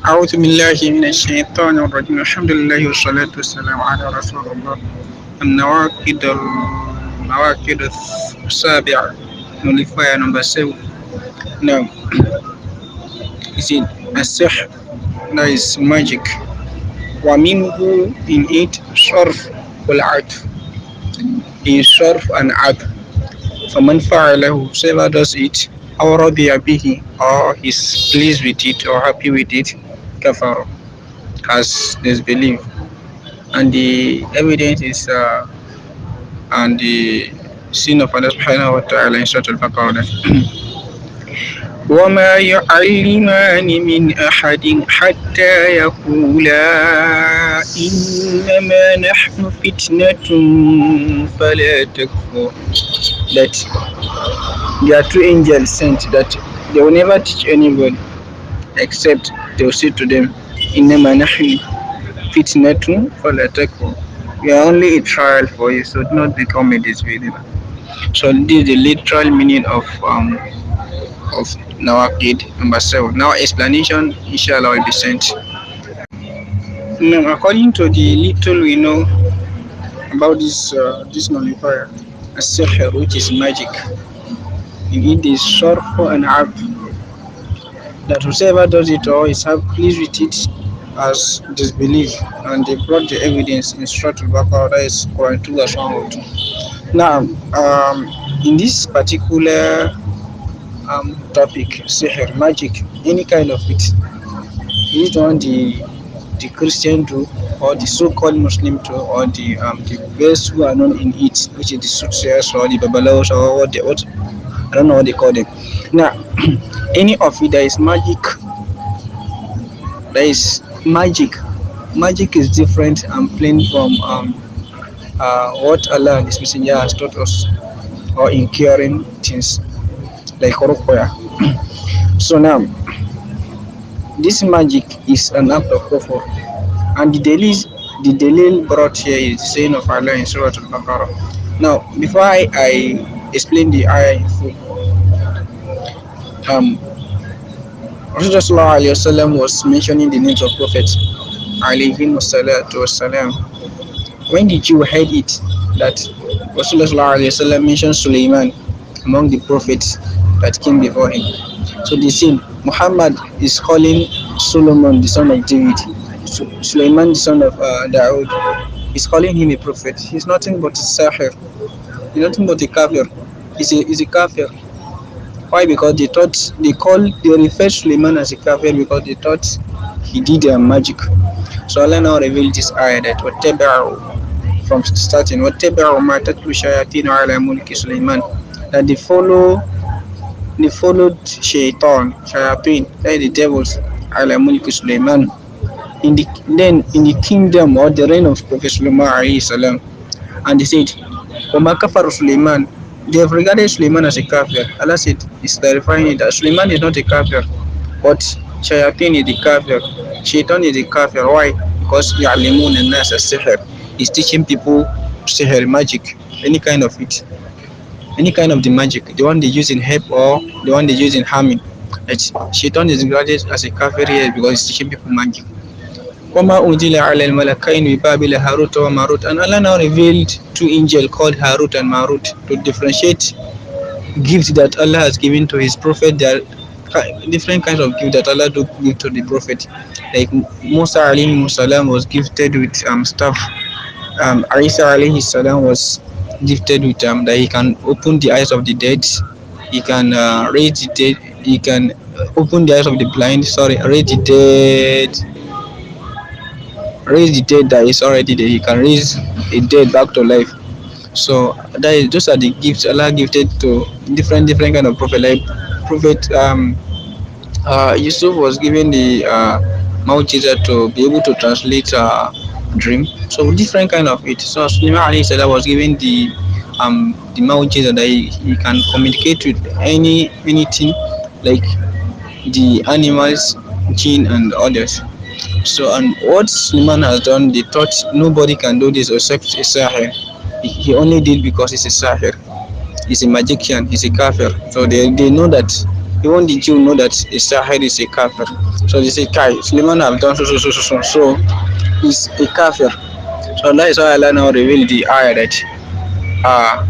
أعوذ بالله من الشيطان الرجيم. الحمد لله والصلاة والسلام على رسول الله. النواقد النواقد السابعة. Nullifier number 7. Now, is it السحر? That is magic. ومنه in it صرف والعطف. In صرف and عطف. فمن فعله, whoever does it, أو رضي به, or is pleased with it or happy with it, كفر, has disbelieved. And the evidence is and the sin of Allah subhanahu wa ta'ala in Surah Al-Baqarah. وما يعلمان من أحد حتى يقولا إنما نحن فتنة فلا تكفر. That there are two angels sent that they will never teach anybody except they will say to them, إنما نحن فتنة فلا تكفر. We are only a trial for you, so do not become a disbeliever. So this is the literal meaning of Nawaqid number 7. Now explanation inshallah will be sent. Now according to the little we know about this nullifier, as-sihr, which is magic, in it is sharf and ab, that whoever does it or is pleased with it as disbelief, and they brought the evidence in Surah Al-Baqarah, that is Quran 2 verse 102. Now, in this particular topic, sihr, magic, any kind of it, is it one the Christian do, or the so-called Muslim do, or the best who are known in it, which is the soothsayers or the babalawos, or what I don't know what they call them. Now, any of it that is magic, magic is different and plain from what Allah and His Messenger has taught us, or in curing things like ruqya. So now, this magic is an act of kufr, and the dalil brought here is the saying of Allah in Surah Al-Baqarah. Now, before I explain the ayah in full, Rasulullah was mentioning the names of prophets alayhim wassalatu wassalam. When the Jew heard it, that Rasulullah mentioned Sulaymān among the prophets that came before him, so they said Muhammad is calling Solomon the son of David, Sulaymān the son of Dawood, is calling him a prophet. He's nothing but a sahir, he's nothing but a kafir. He's a kafir. Why? Because they refer Sulaymān as a kafir because they thought he did magic. So Allah now revealed this ayah that وَاتَّبَعُوا, from starting, وَاتَّبَعُوا مَا تَتْلُو الشَّيَاطِينُ عَلَى مُلْكِ سُلَيْمَانَ, that they followed shayateen, that is the devils, عَلَى مُلْكِ سُلَيْمَانَ, in the kingdom or the reign of Prophet Sulaymān alayhi salam. And they said, وَمَا كَفَرُ سُلَيْمَانَ, they have regarded Sulaymān as a kafir. Allah said, is clarifying it that Sulaymān is not a kafir, but shayateen is the kafir, shaitan is the kafir. Why? Because يَعْلِمُونَ النَّاسَ السِّحْرَ, is teaching people sihr, magic, any kind of it, any kind of the magic, the one they use in help or the one they use in harming. Shaitan is regarded as a kafir here because it's teaching people magic. وَمَا أُنْزِلَ عَلَى الْمَلَكَيْنِ بِبَابِلَ هَارُوتَ وَمَارُوتَ, and Allah now revealed two angels called Harut and Marut to differentiate gifts that Allah has given to His prophet. There are different kinds of gifts that Allah do give to the prophet. Like Musa alayhi salam was gifted with staff. Isa alayhi salam was gifted with that he can open the eyes of the dead, he can raise the dead, he can open the eyes of the blind, raise the dead that is already there, he can raise a dead back to life. So those are the gifts Allah gifted to different kind of prophet. Like Prophet Yusuf was given the mu'jiza to be able to translate dream. So different kind of it. So Sulaymān alayhi salam was given the mu'jiza that he can communicate with anything, like the animals, jinn and others. So, and what Sulaymān has done, they thought nobody can do this except a sahir. He only did because he's a sahir, he's a magician, he's a kafir. So they know that even the Jew know that a Sahir is a kafir. So they say, Kai, Sulaymān have done so he's a kafir. So that is why Allah now revealed the ayah that uh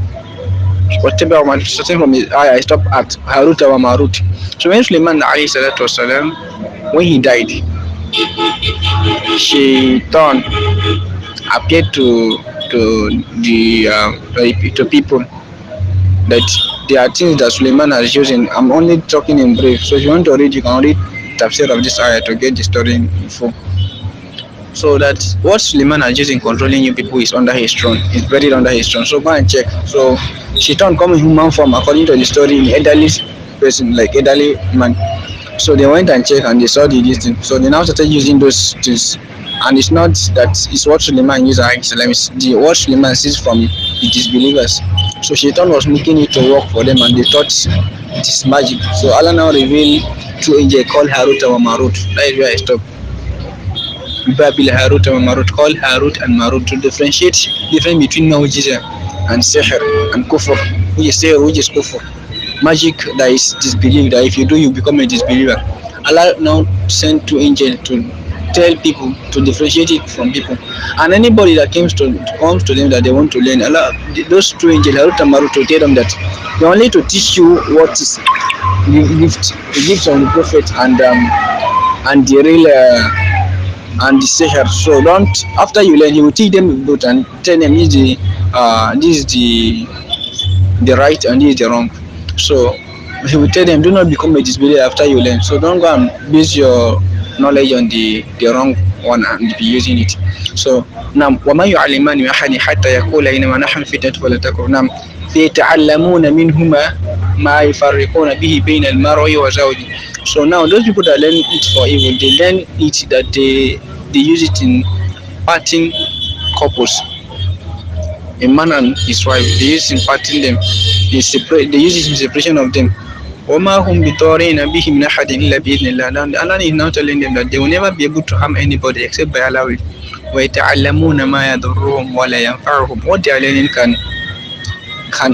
whatever man starting from the ayah stop at Harut wa Marut. So when Sulaymān alayhi salatu wasalam, when he died, Shaitan appeared to people that there are things that Sulaymān has using. I'm only talking in brief. So if you want to read, you can read tafsir of this ayah to get the story in full. So that what Sulaymān has used in controlling you people is under his throne. It's buried under his throne. So go and check. So Shaitan come in human form according to the story in elderly person, like elderly man. So they went and checked and they saw this thing. So they now started using those things. And it's not that it's what Sulaymān used it's the what Sulaymān sees from the disbelievers. So Shaitan was making it to work for them and they thought it is magic. So Allah now revealed two angels called Harut and Marut. That is where I stop. Babil Harut and Marut, called Harut and Marut to differentiate difference between Mu'jiza and Sihr and Kufr. Which is Sihr, which is Kufr. Magic that is disbelief, that if you do you become a disbeliever. Allah now sent two angels to tell people to differentiate it from people, and anybody that comes to them that they want to learn, Allah, those two angels Harut and Marut, to tell them that they only to teach you what is the gifts of the Prophet and the real and the Sihr. So don't, after you learn, he will teach them both and tell them this is the right and this is the wrong. So he will tell them, do not become a disbeliever after you learn. So don't go and base your knowledge on the wrong one and be using it. So now وَمَا يُعَلِّمَانِ مِنْ أَحَدٍ حَتَّى يَقُولَ إِنَّمَا نَحْنُ فِتْنَةٌ فَلَا تَكْفُرْ. نعم فَيَتَعَلَّمُونَ مِنْهُمَا مَا يُفَرِّقُونَ بِهِ بَيْنَ الْمَرْءِ وَزَوْجِهِ. So now those people that learn it for evil, they learn it that they use it in parting couples. A man and his wife, they use it in parting them. They use it in separation of them. وَمَا هُمْ بِضَارِّينَ بِهِ مِنْ أَحَدٍ إِلَّا بِإِذْنِ اللَّهِ. Allah is now telling them that they will never be able to harm anybody except by Allah will. وَيَتَعَلَّمُونَ مَا يَضُرُّهُمْ وَلَا يَنْفَعُهُمْ. What they are learning can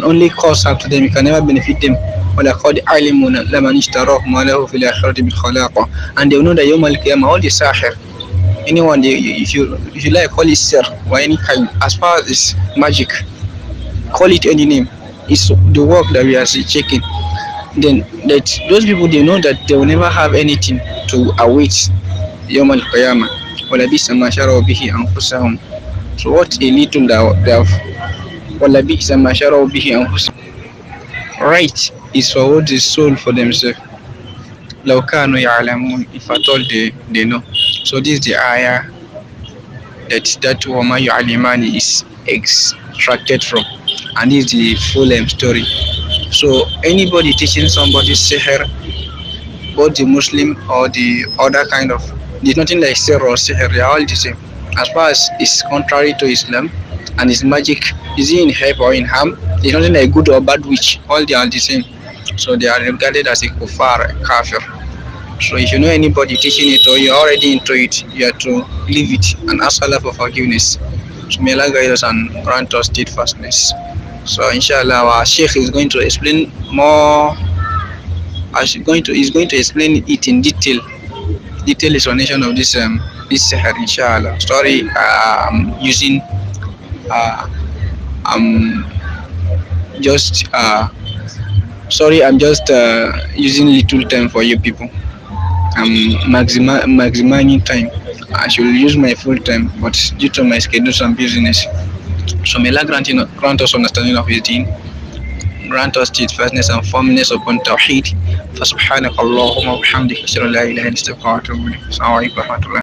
only cause harm to them, it can never benefit them. وَلَقَدْ عَلِمُوا لَمَنِ اشْتَرَاهُ مَا لَهُ فِي الْآخِرَةِ مِنْ خَلَاقٍ. And they will know that يوم القيامة all the sahir, anyone if you like call it sir or any kind, as far as it's magic, call it any name, it's the work that we are checking. Then that those people, they know that they will never have anything to await يوم القيامة. وَلَبِئْسَ مَا شَرَوْا بِهِ أَنفُسَهُمْ. So what a little they have. وَلَبِئْسَ مَا شَرَوْا بِهِ أَنفُسَهُمْ. Right is for what is sold for themselves. لَوْ كَانُوا يَعْلَمُونَ. If at all they know. So this is the ayah that وَمَا يُعَلِّمَانِ is extracted from, and this is the full story. So anybody teaching somebody sihr, both the Muslim or the other kind of, there's nothing like sihr or sihr, they are all the same. As far as it's contrary to Islam and it's magic, is it in help or in harm, there's nothing like good or bad witch, all they are the same. So they are regarded as a kuffar, a kafir. So if you know anybody teaching it or you're already into it, you have to leave it and ask Allah for forgiveness. So may Allah guide us and grant us steadfastness. So inshallah our Shaykh is going to explain more. He's going to explain it in detail explanation of this sihr, inshallah. Sorry, I'm using I'm just using little time for you people. I'm maximizing time. I should use my full time, but due to my schedule and business. So may Allah grant us understanding of His deen, grant us steadfastness and firmness upon Tawheed. فسبحانك اللهم وبحمدك أشهد أن لا إله إلا أنت أستغفرك وأتوب إليك. السلام عليكم ورحمة الله.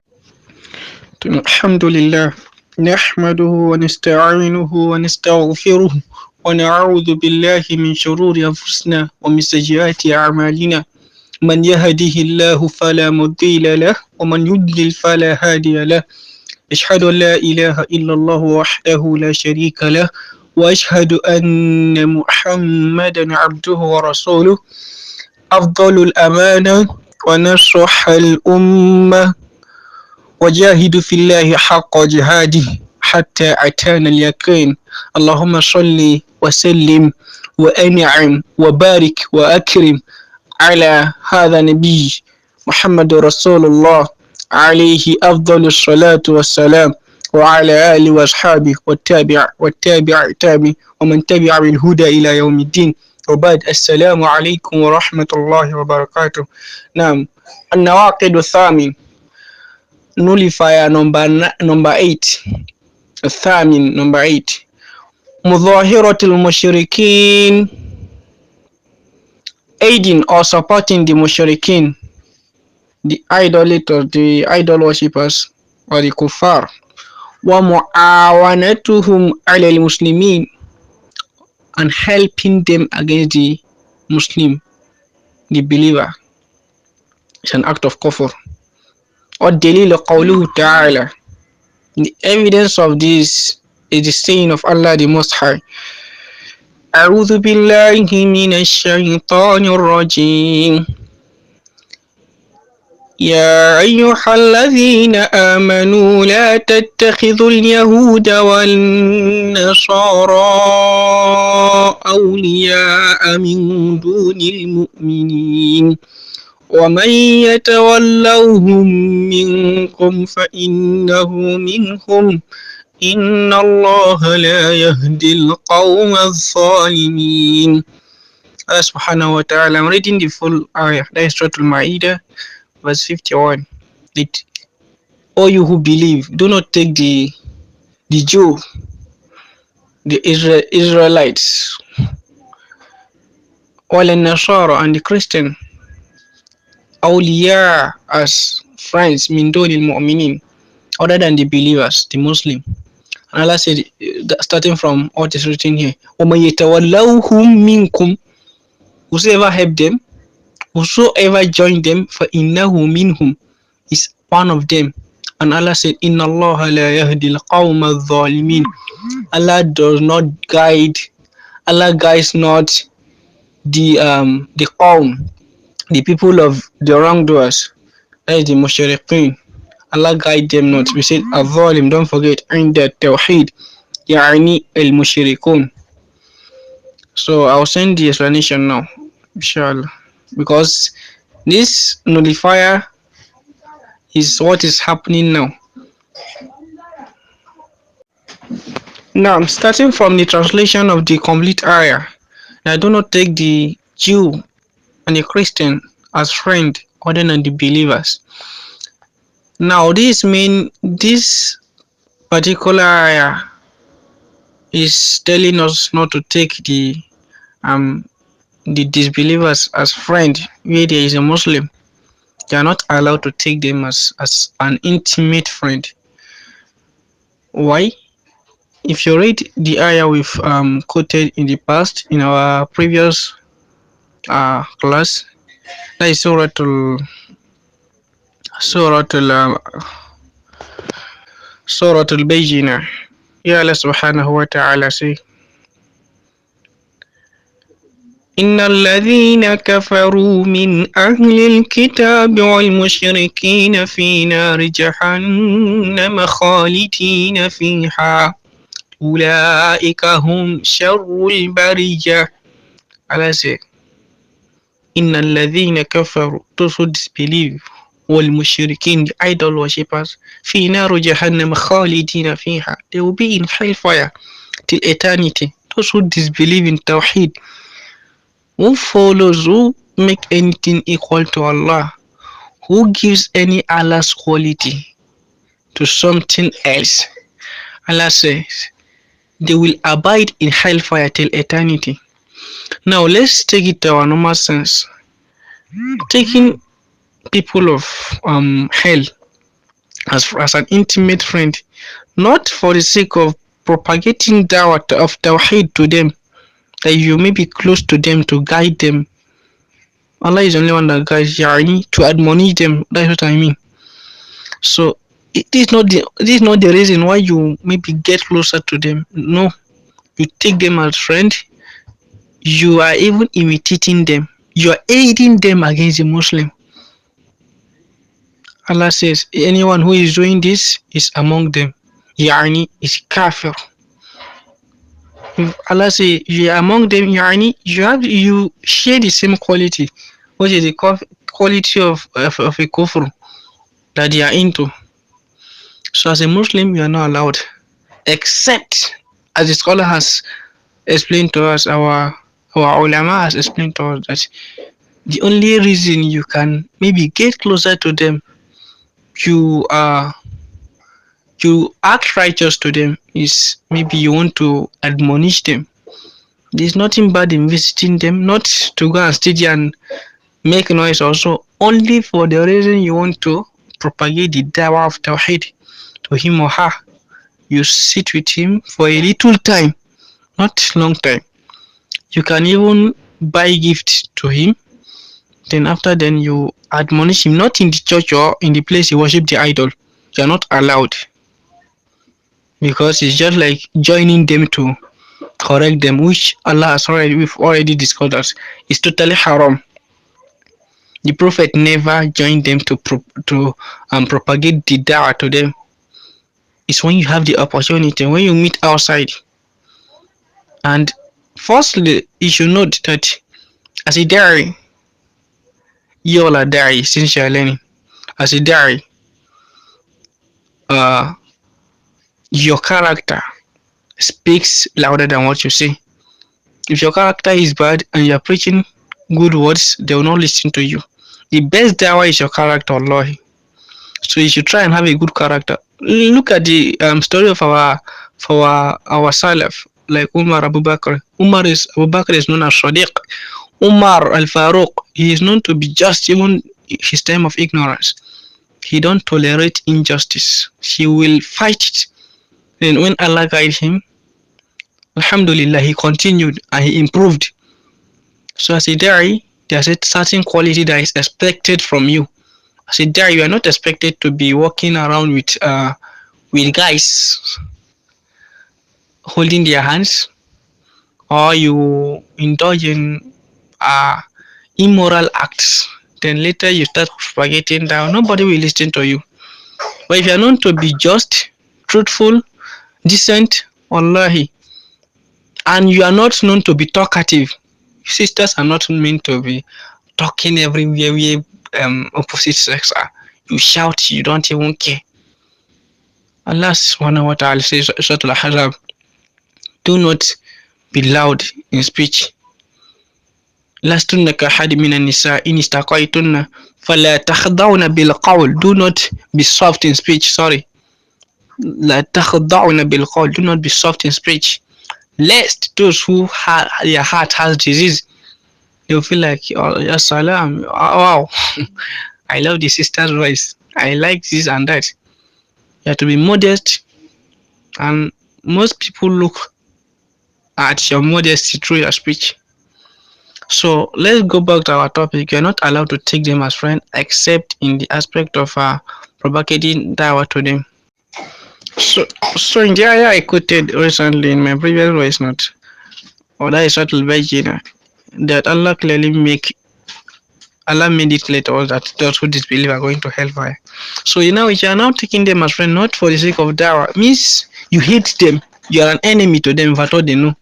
الحمد لله نحمده ونستعينه ونستغفره ونعوذ بالله من شرور أنفسنا ومن سيئات أعمالنا. من يهده الله فلا مضل له ومن يضلل فلا هادي له. أشهد أن لا إله إلا الله وحده لا شريك له وأشهد أن محمدا عبده ورسوله. أفضل الأمانة ونصح الأمة وجاهد في الله حق جهاده حتى أتانا اليقين. اللهم صل وسلم وأنعم وبارك وأكرم على هذا النبي محمد رسول الله عليه أفضل الصلاة والسلام وعلى آله وأصحابه والتابع ومن تبع بالهدى إلى يوم الدين وبعد السلام عليكم ورحمة الله وبركاته. نعم. النواقض الثامن nullifier number 8. الثامن number 8 مظاهرة المشركين, aiding or supporting the mushrikeen, the idolaters, the idol worshippers or the kuffar. ومعاونتهم على المسلمين, and helping them against the Muslim, the believer. It's an act of kufr. والدليل قوله تعالى, the evidence of this is the saying of Allah the Most High. أعوذ بالله من الشيطان الرجيم يا أيها الذين آمنوا لا تتخذوا اليهود والنصارى أولياء من دون المؤمنين ومن يتولوهم منكم فإنه منهم إن الله لا يهدي القوم الظالمين. Allah subhanahu wa ta'ala, I'm reading the full ayah, that is Surah Al-Ma'idah, verse 51. O you who believe, do not take the Jew, the Israelites, or the Nasara and the Christian, awliya, as friends, min dunil mu'minin, other than the believers, the Muslim. And Allah said, starting from what is written here, وَمَن يَتَوَلَّوْهُم مِّنكُمْ, whosoever help them, whosoever join them, فَإِنَّهُ مِنْهُمْ, is one of them. And Allah said, إِنَّ اللَّهَ لَا يَهْدِي الْقَوْمَ الظَّالِمِينَ, Allah does not guide, Allah guides not the qawm, the people of the wrongdoers, that is the mushrikeen. Allah guide them not. We said al-zalim, don't forget, عند التوحيد يعني المشركون. So I'll send the explanation now, inshallah, because this nullifier is what is happening now. Now, starting from the translation of the complete ayah, I do not take the Jew and the Christian as friend other than the believers. Now, this particular ayah is telling us not to take the disbelievers as friend where there is a Muslim. They are not allowed to take them as an intimate friend. Why? If you read the ayah we've quoted in the past in our previous class, that is Surah Al-Bayyinah. Ya Allah subhanahu wa ta'ala say, إن الذين كفروا من أهل الكتاب والمشركين في نار جهنم خالدين فيها أولئك هم شر البرية. Allah say, إن الذين كفروا, those who disbelieve, والمشركين, the idol worshippers, في نار جهنم خالدين فيها, they will be in hellfire till eternity. Those who disbelieve in Tawheed, who follows, who make anything equal to Allah, who gives any Allah's quality to something else, Allah says they will abide in hellfire till eternity. Now let's take it to our normal sense. Taking people of hell as an intimate friend, not for the sake of propagating dawah of Tawheed to them, that you may be close to them to guide them. Allah is the only one that guides, to admonish them. That's what I mean. So it is not the reason why you maybe get closer to them. No, you take them as friend. You are even imitating them. You are aiding them against the Muslim. Allah says anyone who is doing this is among them. Is kafir. If Allah says you are among them, you share the same quality What is the quality of a kufr that they are into? So as a Muslim, you are not allowed, except as the scholar has explained to us, our ulama has explained to us that the only reason you can maybe get closer to them, you you act righteous to them, is maybe you want to admonish them. There's nothing bad in visiting them, not to go and study and make noise also, only for the reason you want to propagate the dawah of Tawheed to him or her. You sit with him for a little time, not long time. You can even buy gifts to him. Then after then you admonish him, not in the church or in the place he worship the idol. You are not allowed, because it's just like joining them to correct them, which Allah has we've already discussed that is totally haram. The Prophet never joined them to propagate the da'wah to them. It's when you have the opportunity, when you meet outside. And firstly, you should note that as a da'i, you all are da'i since you are learning. As a da'i, your character speaks louder than what you say. If your character is bad and you are preaching good words, they will not listen to you. The best dawah is your character, Allah. So you should try and have a good character. Look at the story of our Salaf, like Umar Abu Bakr. Abu Bakr is known as Sadiq. Umar al-Faruq, he is known to be just even his time of ignorance. He don't tolerate injustice. He will fight it. And when Allah guided him, Alhamdulillah, he continued and he improved. So as a da'i, there's a certain quality that is expected from you. As a da'i, you are not expected to be walking around with guys holding their hands, or you indulge in immoral acts. Then later you start forgetting that nobody will listen to you. But if you are known to be just, truthful, decent, wallahi, and you are not known to be talkative, sisters are not meant to be talking everywhere where opposite sex are. You shout, you don't even care. Allah subhanahu wa ta'ala says, Surah Al-Ahzab, do not be loud in speech. لستن كأحد من النساء إن استقيتن فلا تخضعن بالقول. Do not be soft in speech. Sorry. لا تخضعن بالقول. Do not be soft in speech. Lest those who their heart has disease, they will feel like, oh, ya salam, wow, I love the sister's voice, I like this and that. You have to be modest, and most people look at your modesty through your speech. So let's go back to our topic. You're not allowed to take them as friends, except in the aspect of propagating dawah to them. So in the ayah I quoted recently in my previous voice note, or that is Suratul Bayyinah, that Allah made it clear to us that those who disbelieve are going to hellfire. So if you are now taking them as friends, not for the sake of dawah, means you hate them, you are an enemy to them if at all they know.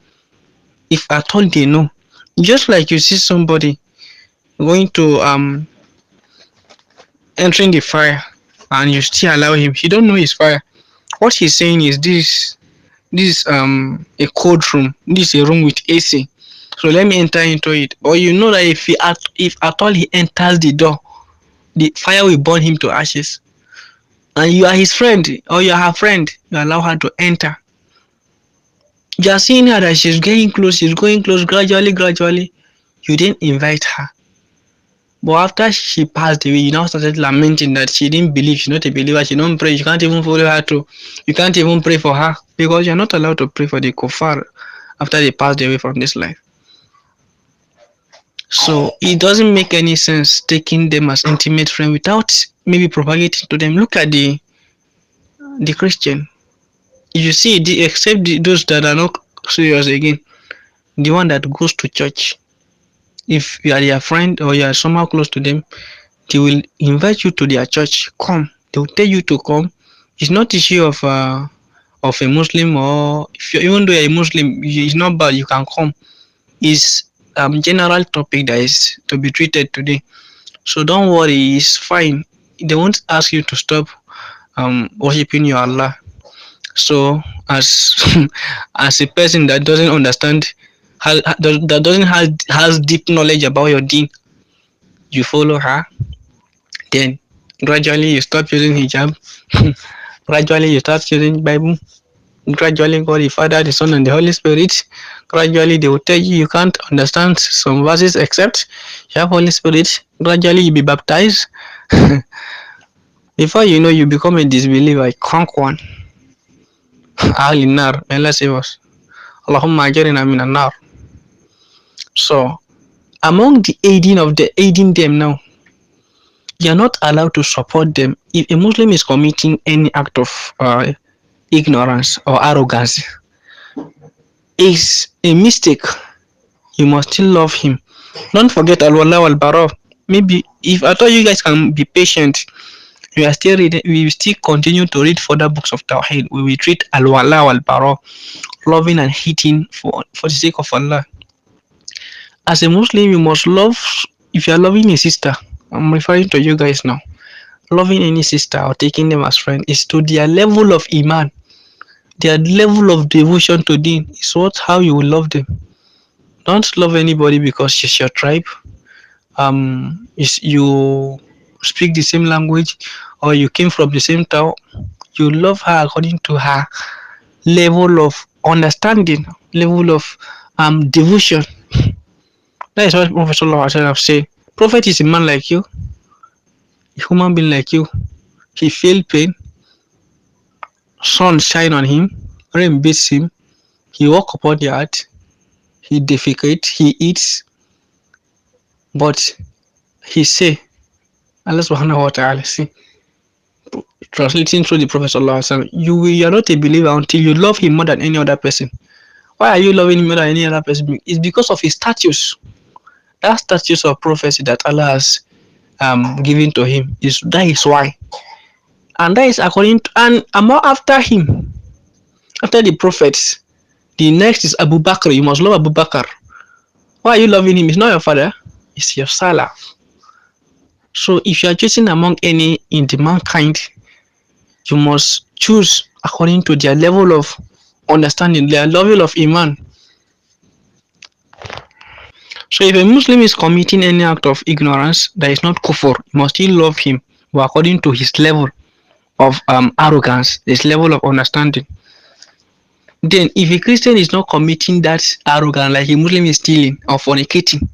If at all they know. Just like you see somebody going to entering the fire and you still allow him, he don't know his fire. What he's saying is this a cold room, this is a room with AC, so let me enter into it. Or you know that if at all he enters the door, the fire will burn him to ashes, and you are his friend or you are her friend, you allow her to enter. You are seeing her that she's going close, gradually. You didn't invite her. But after she passed away, you now started lamenting that she didn't believe, she's not a believer, she don't pray, you can't even follow her to, you can't even pray for her, because you're not allowed to pray for the kuffar after they passed away from this life. So it doesn't make any sense taking them as intimate friends without maybe propagating to them. Look at the Christian. You see, except those that are not serious again, the one that goes to church, if you are their friend or you are somehow close to them, they will invite you to their church. Come, they will tell you to come. It's not issue of a Muslim, or if you, even though you're a Muslim, it's not bad, you can come. It's general topic that is to be treated today. So don't worry, it's fine. They won't ask you to stop worshiping your Allah. So as as a person that doesn't understand, that doesn't has deep knowledge about your deen, you follow her, then gradually you stop using hijab. Gradually you start using Bible. Gradually God the Father, the Son, and the Holy Spirit. Gradually they will tell you you can't understand some verses except you have Holy Spirit. Gradually you be baptized. Before you know, you become a disbeliever, a conk one. Ahli nar, may Allah save us. Allahumma ajirina minan nar. So among the aiding them now, you are not allowed to support them. If a Muslim is committing any act of ignorance or arrogance, is a mistake, you must still love him. Don't forget al-wala wal-bara. Maybe if I thought you guys can be patient, we are still reading. We will still continue to read further books of Tawheed. We will treat al-wala wal-bara, loving and hating for the sake of Allah. As a Muslim, you must love. If you are loving a sister, I'm referring to you guys now. Loving any sister or taking them as friend is to their level of iman, their level of devotion to deen. Is what how you will love them. Don't love anybody because she's your tribe. Is you speak the same language or you came from the same town. You love her according to her level of understanding, level of devotion. That is what Prophet Sallallahu said. Prophet is a man like you, a human being like you. He feel pain, sun shine on him, rain beats him, he walk upon the earth, he defecates, he eats, but he say, Allah subhanahu wa ta'ala say, translating through the Prophet Sallallahu Alaihi Wasallam, you are not a believer until you love him more than any other person. Why are you loving him more than any other person? It's because of his status. That status of prophecy that Allah has given to him that is why. And that is according to, and after him, after the prophets, the next is Abu Bakr. You must love Abu Bakr. Why are you loving him? It's not your father, it's your Salah. So if you are choosing among any in the mankind, you must choose according to their level of understanding, their level of iman. So if a Muslim is committing any act of ignorance that is not kufr, you must still love him, but according to his level of arrogance, his level of understanding. Then if a Christian is not committing that arrogance, like a Muslim is stealing or fornicating,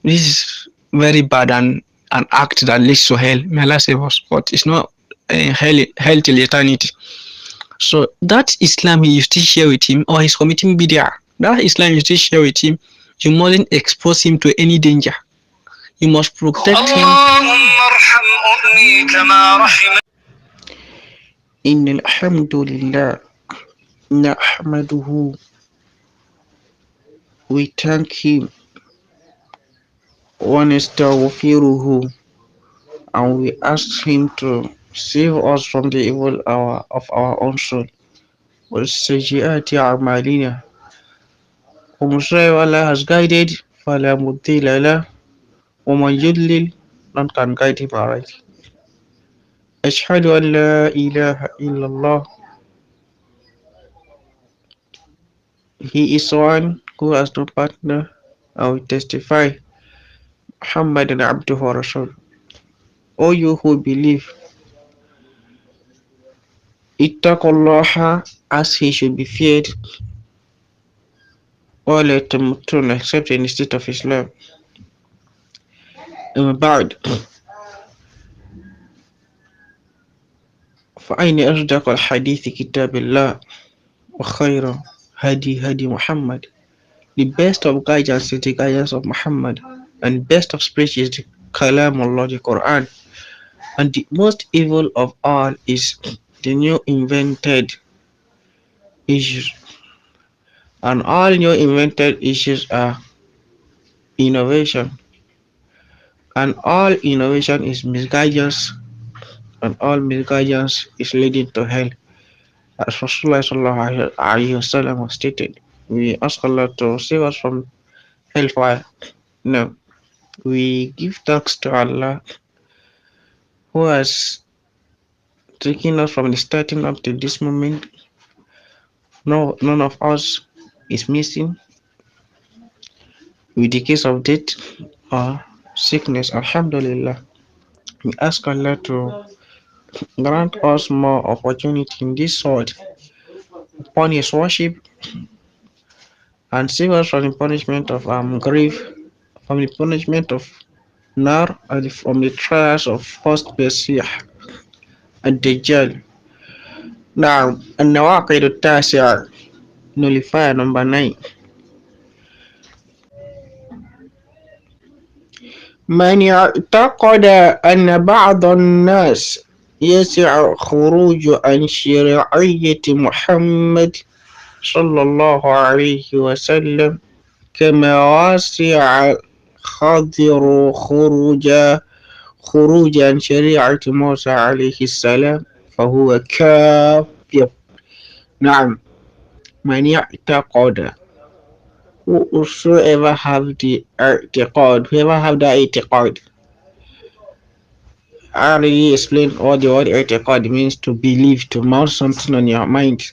this is very bad and an act that leads to hell. May Allah save us, but it's not hell till eternity. So that Islam you still share with him, or he's committing bid'ah, that Islam you still share with him, you mustn't expose him to any danger. You must protect him. Innal hamdulillah nahmaduhu, we thank him, wa nastaghfiruhu, and we ask him to save us from the evil hour of our own soul. Wa sayyiati a'malina, whom Allah has guided, fala mudilla lahu, wa man yudlil, none can guide him aright. Ashhadu an la ilaha illallah, he is one who has no partner. I will testify Muhammadan abduhu wa rasul. O you who believe, ittaqullaha, as he should be feared, wa la tamutunna, except in the state of Islam. بعد فأين أصدق الحديث كتاب الله وخير هدي Muhammad. The best of guidance is the guidance of Muhammad, and best of speech is the Kalam Allah, the Quran. And the most evil of all is the new invented issues. And all new invented issues are innovation. And all innovation is misguidance, and all misguidance is leading to hell. As Rasulullah sallallahu alaihi wasallam stated, we ask Allah to save us from hellfire. No, we give thanks to Allah who has taken us from the starting up to this moment. No, none of us is missing with the case of death or sickness. Alhamdulillah. We ask Allah to grant us more opportunity in this world upon His worship and save us from the punishment of grief, from the punishment of nar, and from the trials of first Messiah and Dajjal. Now, Nawāqidul-Tawheed, nullifier number 9. من اعتقد أن بعض الناس يسع خروج عن شرعية محمد صلى الله عليه وسلم كما وسع الخضر خروج عن شريعة موسى عليه السلام فهو كافر. نعم. من يعتقد, whosoever have the i'tiqad, whoever have the i'tiqad. I already explained what the word i'tiqad means: to believe, to mount something on your mind.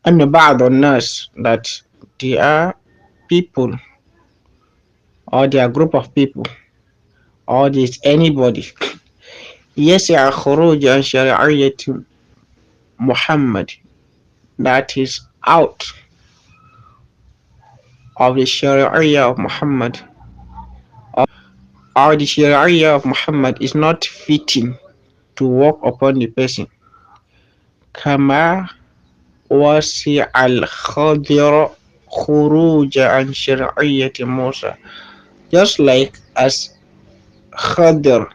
And بعض الناس, that they are people, or they are group of people, or there's anybody. يسع خروج عن شرعية Muhammad, that is out of the Sharia of Muhammad, or the Sharia of Muhammad is not fitting to walk upon the person. Kama wasi al-Khadir khuruj an shari'iyati Musa, just like as Khadir,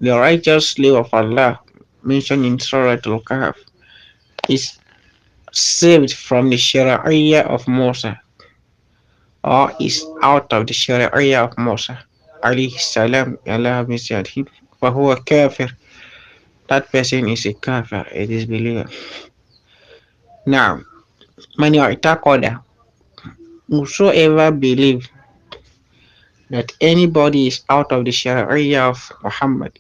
the righteous slave of Allah, mentioned in Surah Al-Kahf, is saved from the Sharia of Musa, or is out of the Sharia of Musa alayhi salam, Allah have mercy on him, فَهُوَ kafir, that person is a kafir, a disbeliever. Now, man ya'taqada, whosoever believe that anybody is out of the Sharia of Muhammad,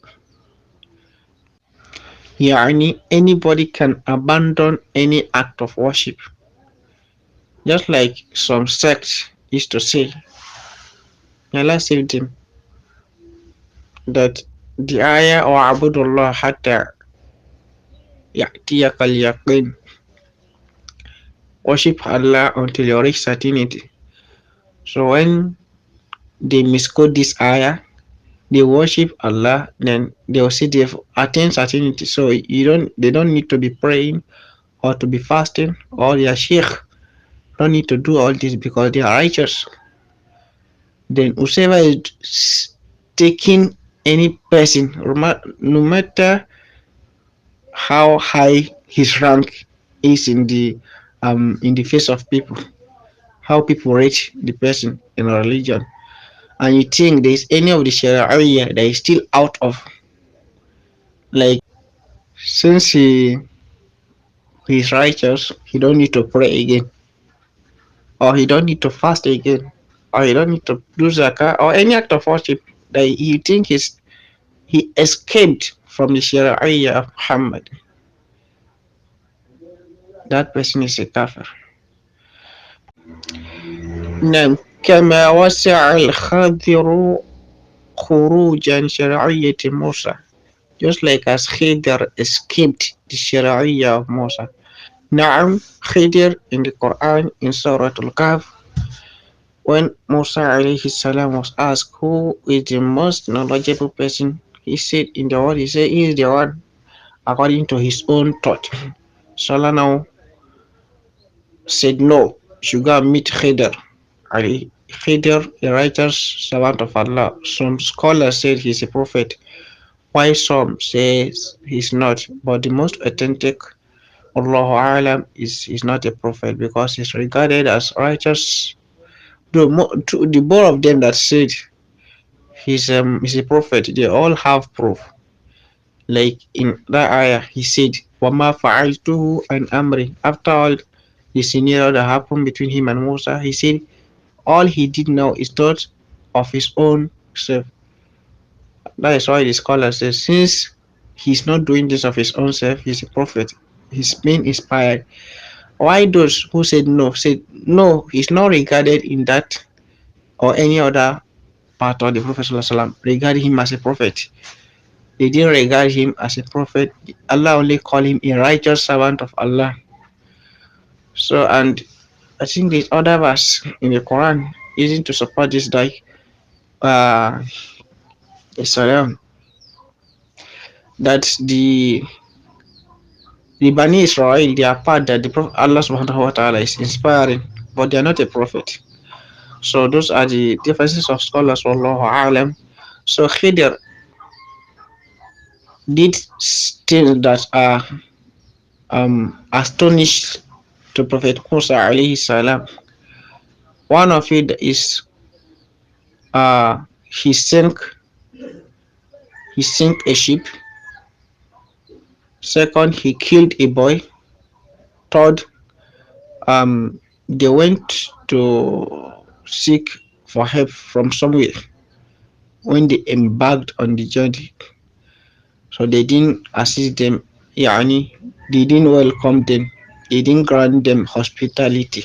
yani anybody can abandon any act of worship, just like some sects used to say, Allah saved them, that the ayah or abudullah hatta ya'tiyakal yaqin, worship Allah until you reach certainty. So when they misquote this ayah, they worship Allah, then they will say they've attained certainty. So they don't need to be praying or to be fasting, or their Shaykh don't need to do all this because they are righteous. Then whoever is taking any person, no matter how high his rank is in the face of people, how people rate the person in a religion, and you think there is any of the Sharia that is still out of, like, since he is righteous, he don't need to pray again, or he don't need to fast again, or he don't need to do zakah or any act of worship, that he think he escaped from the Sharia of Muhammad, that person is a kafir. نعم. كما وسع الخضر خروج عن شرعية موسى, just like as Khidr escaped the Sharia of Musa. Na'am, Khidr in the Quran in Surah Al-Kahf, when Musa alayhi salam was asked who is the most knowledgeable person, he said in the word, he said he is the one according to his own thought. So Allah now said no, should go and meet Khidr. Khidr, a righteous servant of Allah. Some scholars said he's a prophet, while some says he's not. But the most authentic, Allahu A'lam, is not a prophet because he's regarded as righteous. The both of them that said he's a prophet, they all have proof. Like in that ayah, he said, وَمَا فَعَلْتُهُ عَنْ أَمْرِي. After all the scenario that happened between him and Musa, he said, all he did now is not of his own self. That is why the scholar says, since he's not doing this of his own self, he's a prophet. He's being inspired. Why those who said no, he's not regarded in that or any other part of the Prophet ﷺ regard him as a prophet. They didn't regard him as a prophet. Allah only called him a righteous servant of Allah. So, and I think there's other verse in the Quran using to support this, like uh, Salam, that the Bani Israel, they are part that the Prophet Allah subhanahu wa ta'ala is inspiring, but they are not a prophet. So those are the differences of scholars, wallahu alam. So Khidr did things that are astonished to Prophet Musa alayhi salam. One of it is he sank a ship. Second, he killed a boy. Third, they went to seek for help from somewhere when they embarked on the journey. So they didn't assist them, yani they didn't welcome them, they didn't grant them hospitality.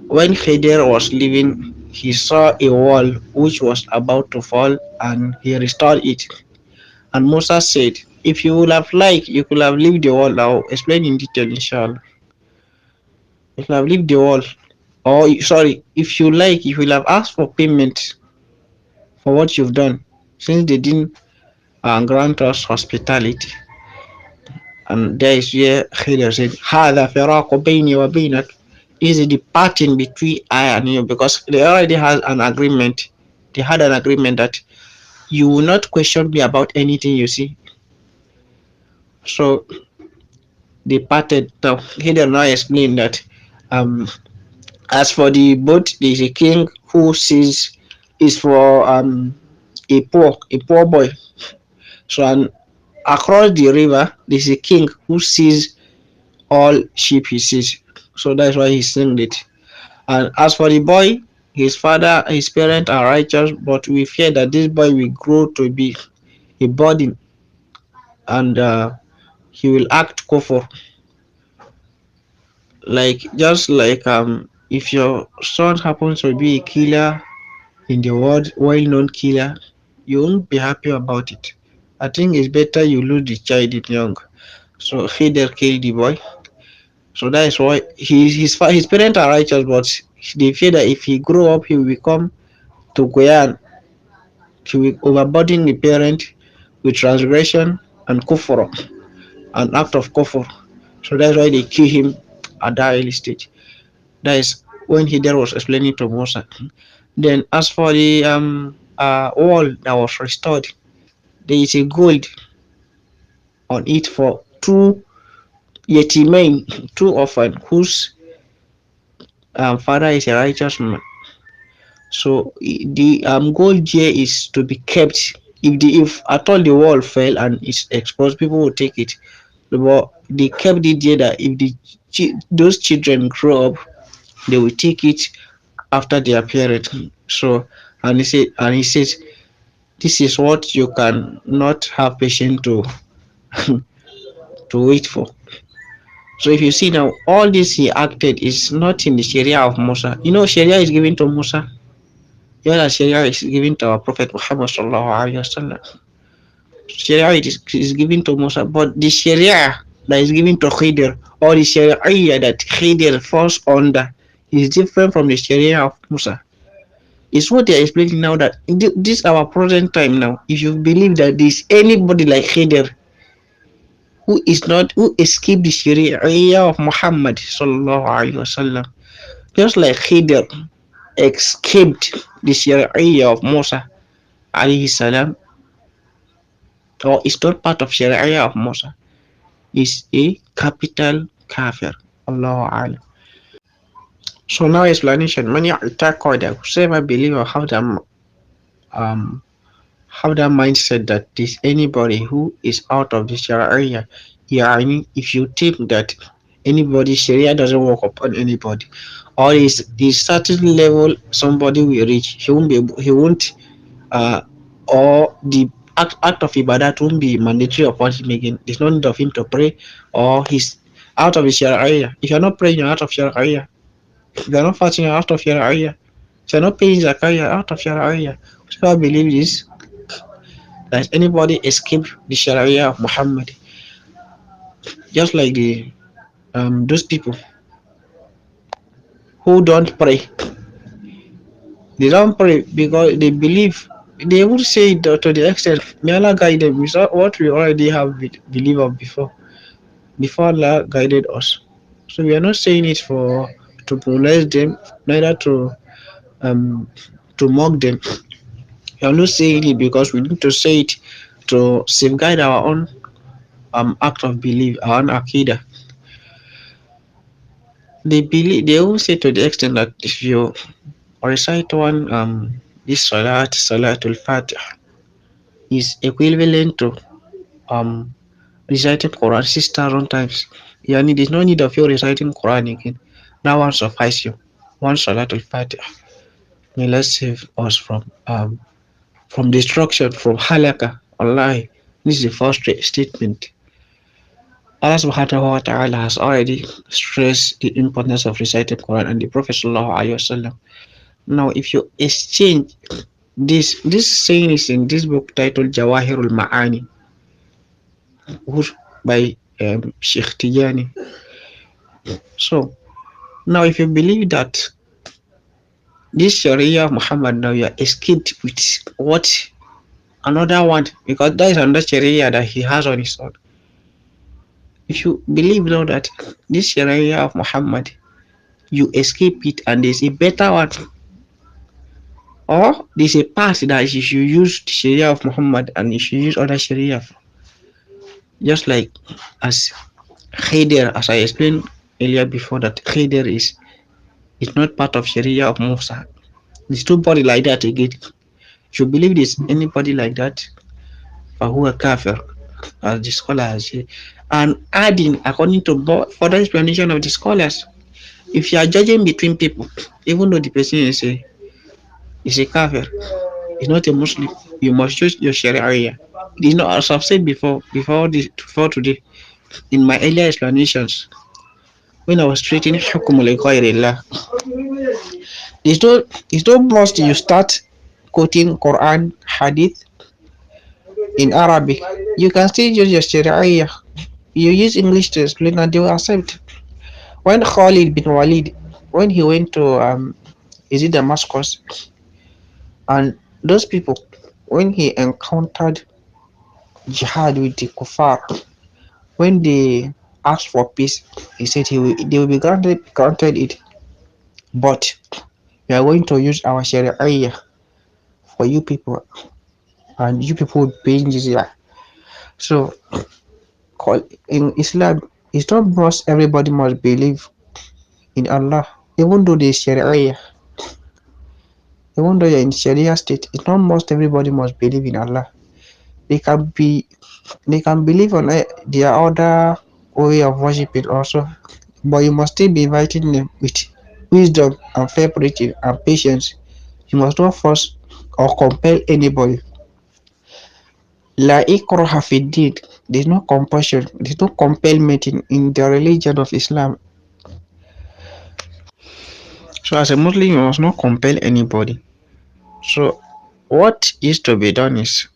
When Khidr was leaving, he saw a wall which was about to fall and he restored it. And Musa said, if you would have liked, you could have left the wall. I'll explain in detail, inshallah. You could have left the wall. Or, sorry, if you like, you will have asked for payment for what you've done, since they didn't grant us hospitality. And there is where Khidr said, هَذَا فِرَاقُ بَيْنِي وَبَيْنَكَ. This is the parting between I and you, because they already had an agreement. They had an agreement that you will not question me about anything you see. So they parted. Now Khidr now explained that as for the boat, there is a king who sees is for a poor boy. So and across the river, there is a king who sees all sheep he sees. So that's why he sing it. And as for the boy, his parents are righteous, but we fear that this boy will grow to be a burden, and he will act kufr. Like just like if your son happens to be a killer in the world, well-known killer, you won't be happy about it. I think it's better you lose the child in young. So Khidr killed the boy. So that is why his parents are righteous, but they fear that if he grow up, he will become Tughyan. He will overburden the parent with transgression and kufr, an act of kufr. So that's why they kill him at that early stage. That is when Khidr was explaining to Musa. Then as for the wall that was restored, there is a gold on it for two yetimain, two orphans whose father is a righteous man. So the gold here is to be kept. If at all the wall fell and it's exposed, people will take it. But they kept it here that if those children grow up, they will take it after their parents. So and he says this is what you can not have patience to to wait for. So if you see now, all this he acted is not in the Sharia of Musa. You know, Sharia is given to Musa. Yeah, Sharia is given to our Prophet Muhammad sallallahu alaihi wasallam. Sharia is given to Musa, but the Sharia that is given to Khidr, or the Sharia that Khidr falls under, is different from the Sharia of Musa. It's what they are explaining now, that in this our present time now, if you believe that there's anybody like Khidr who escaped the Sharia of Muhammad sallallahu alaihi wasallam, just like Khidr escaped the Sharia of Musa alayhi salam, or is not part of Sharia of Musa, is a capital kafir. Allahu alam. So now explanation. Many i'taqada, whoever believe or have that mindset that there's anybody who is out of the Sharia. Yeah, I mean, if you think that anybody. Sharia doesn't work upon anybody. Or is certain level somebody will reach. He won't or the act of ibadat won't be mandatory upon him again. There's no need of him to pray, or he's out of his sharia. If you're not praying, you're out of sharia. If you're not fasting, you're out of sharia. If you're not paying zakah, you're out of sharia. So I believe this, that anybody escape the sharia of Muhammad, just like the those people who don't pray. They don't pray because they believe. They would say it to the extent, may Allah guide them. It's what we already have believed of before Allah guided us. So we are not saying it for to penalize them, neither um to mock them. We are not saying it because we need to say it to safeguard our own act of belief, our own akida. They will say to the extent that if you recite one this salatul fatih is equivalent to um reciting Quran 6,000 times. Yani there's no need of you reciting Quran again. That one suffice you. One salatul fatih. May Allah save us from destruction, from halaka. Allah. This is the first statement. Allah subhanahu wa ta'ala has already stressed the importance of reciting Quran, and the Prophet sallallahu alaihi wasallam. Now if you exchange this saying is in this book titled Jawahirul Ma'ani, by Sheikh Tijani. So now if you believe that this Sharia of Muhammad, now you are escaped with what another one, because that is another Sharia that he has on his own. If you believe now that this Sharia of Muhammad, you escape it and there's a better one, or there's a past that you should use the Sharia of Muhammad and you should use other Sharia, just like as Khayder, as I explained earlier before, that Khayder is not part of Sharia of Musa. There's nobody like that again. If you believe there's anybody like that, who are kafir, as the scholar has said. And adding, according to further explanation of the scholars, if you are judging between people, even though the person is a kafir, is not a Muslim, you must choose your Sharia. It is not, as I've said before today, in my earlier explanations, when I was treating Hukum al-Ghayrillah, it's no must you start quoting Quran, Hadith in Arabic. You can still use your Sharia. You use English to explain and they will accept. When Khalid bin Walid, when he went to Damascus, and those people, when he encountered jihad with the kuffar, when they asked for peace, he said they will be granted it, but we are going to use our Sharia for you people, and you people will pay jizya. So in Islam, it's not must everybody must believe in Allah, even though there's Sharia. Even though you're in Sharia state, it's not must everybody must believe in Allah. They can believe on their other way of worshiping also, but you must still be inviting them with wisdom and fair preaching and patience. You must not force or compel anybody. La ikraha fi din. There's no compulsion. There's no compellment in the religion of Islam. So as a Muslim, you must not compel anybody. So what is to be done is,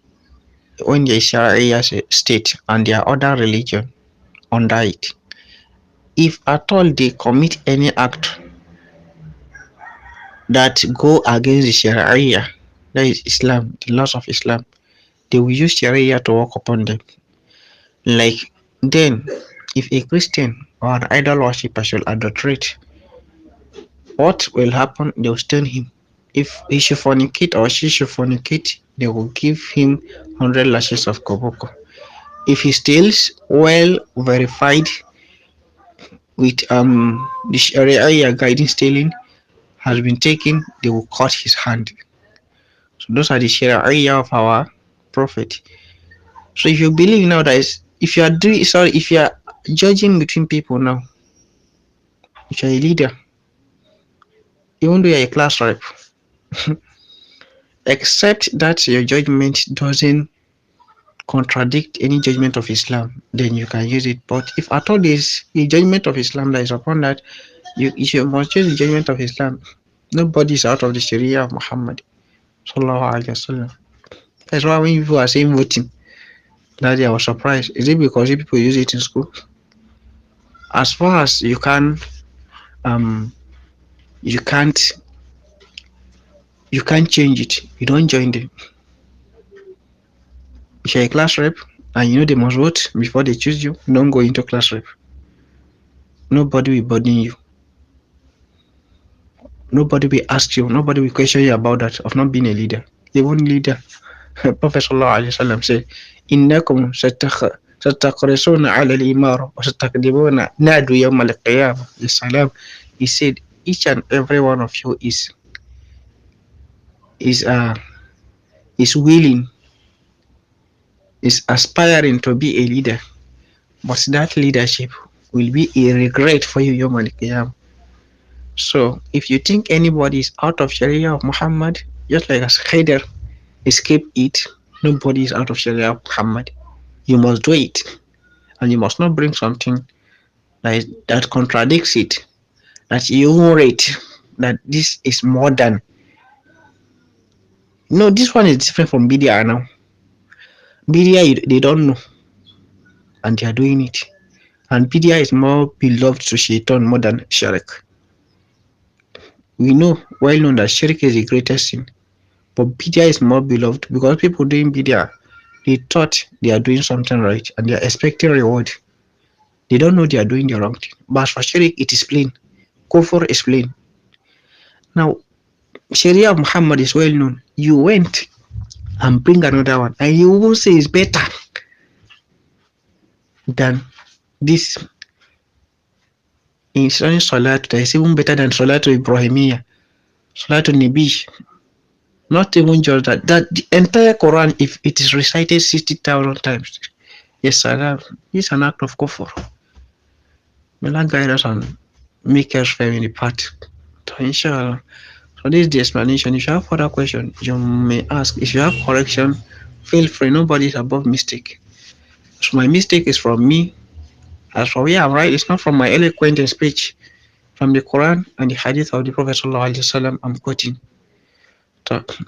when there is Sharia state and there are other religion under it, if at all they commit any act that go against the Sharia, that is Islam, the laws of Islam, they will use Sharia to work upon them. Like then, if a Christian or an idol worshipper should adulterate, what will happen? They will stone him. If he should fornicate or she should fornicate, they will give him 100 lashes of koboko. If he steals, well verified with the Sharia guiding stealing has been taken, they will cut his hand. So those are the Sharia of our Prophet. So if you believe now that if you are judging between people now, if you're a leader, even though you're a class rep, except that your judgment doesn't contradict any judgment of Islam, then you can use it. But if at all there's a judgment of Islam that is upon that, you must use the judgment of Islam. Nobody is out of the Sharia of Muhammad. Sallallahu Alaihi Wasallam. That's why when people are saying voting, that day I was surprised. Is it because people use it in school? As far as um you can't change it. You don't join them. If you're a class rep and you know they must vote before they choose you, don't go into class rep. Nobody will burden you. Nobody will ask you. Nobody will question you about that of not being a leader. Even leader, Prophet Sallallahu Alaihi Wasallam said, "Innakum sataqrisuna ala al-imara wa sataqdimuna nadu yawm al-qiyamah." Salam. He said, each and every one of you is willing, is aspiring to be a leader, but that leadership will be a regret for you yawm al-qiyamah. So if you think anybody is out of Sharia of Muhammad, just like as Khayder escaped it, nobody is out of Sharia of Muhammad. You must do it, and you must not bring something that contradicts it, that you rate that this is modern. No, this one is different from Bidya now. Bidya, they don't know, and they are doing it. And Bidya is more beloved to Shaitan more than Shirk. We know, well known, that Shirk is the greatest sin. But Bidya is more beloved because people doing Bidya, they thought they are doing something right and they are expecting reward. They don't know they are doing the wrong thing. But for Shirk, it is plain. Kufr is plain. Now, Sharia of Muhammad is well known. You went and bring another one, and you will say it's better than this. In Salat, that is even better than Salatul Ibrahimiyya, Salatul Nabi. Not even just that. That the entire Quran, if it is recited 60,000 times, yes, Salam, is an act of kufr. May Allah guide us and make us fair in the path. So, inshallah. So this is the explanation. If you have further questions, you may ask. If you have correction, feel free. Nobody is above mistake. So my mistake is from me. As for where I'm right, it's not from my eloquent speech. From the Quran and the Hadith of the Prophet Sallallahu Alaihi Wasallam, I'm quoting.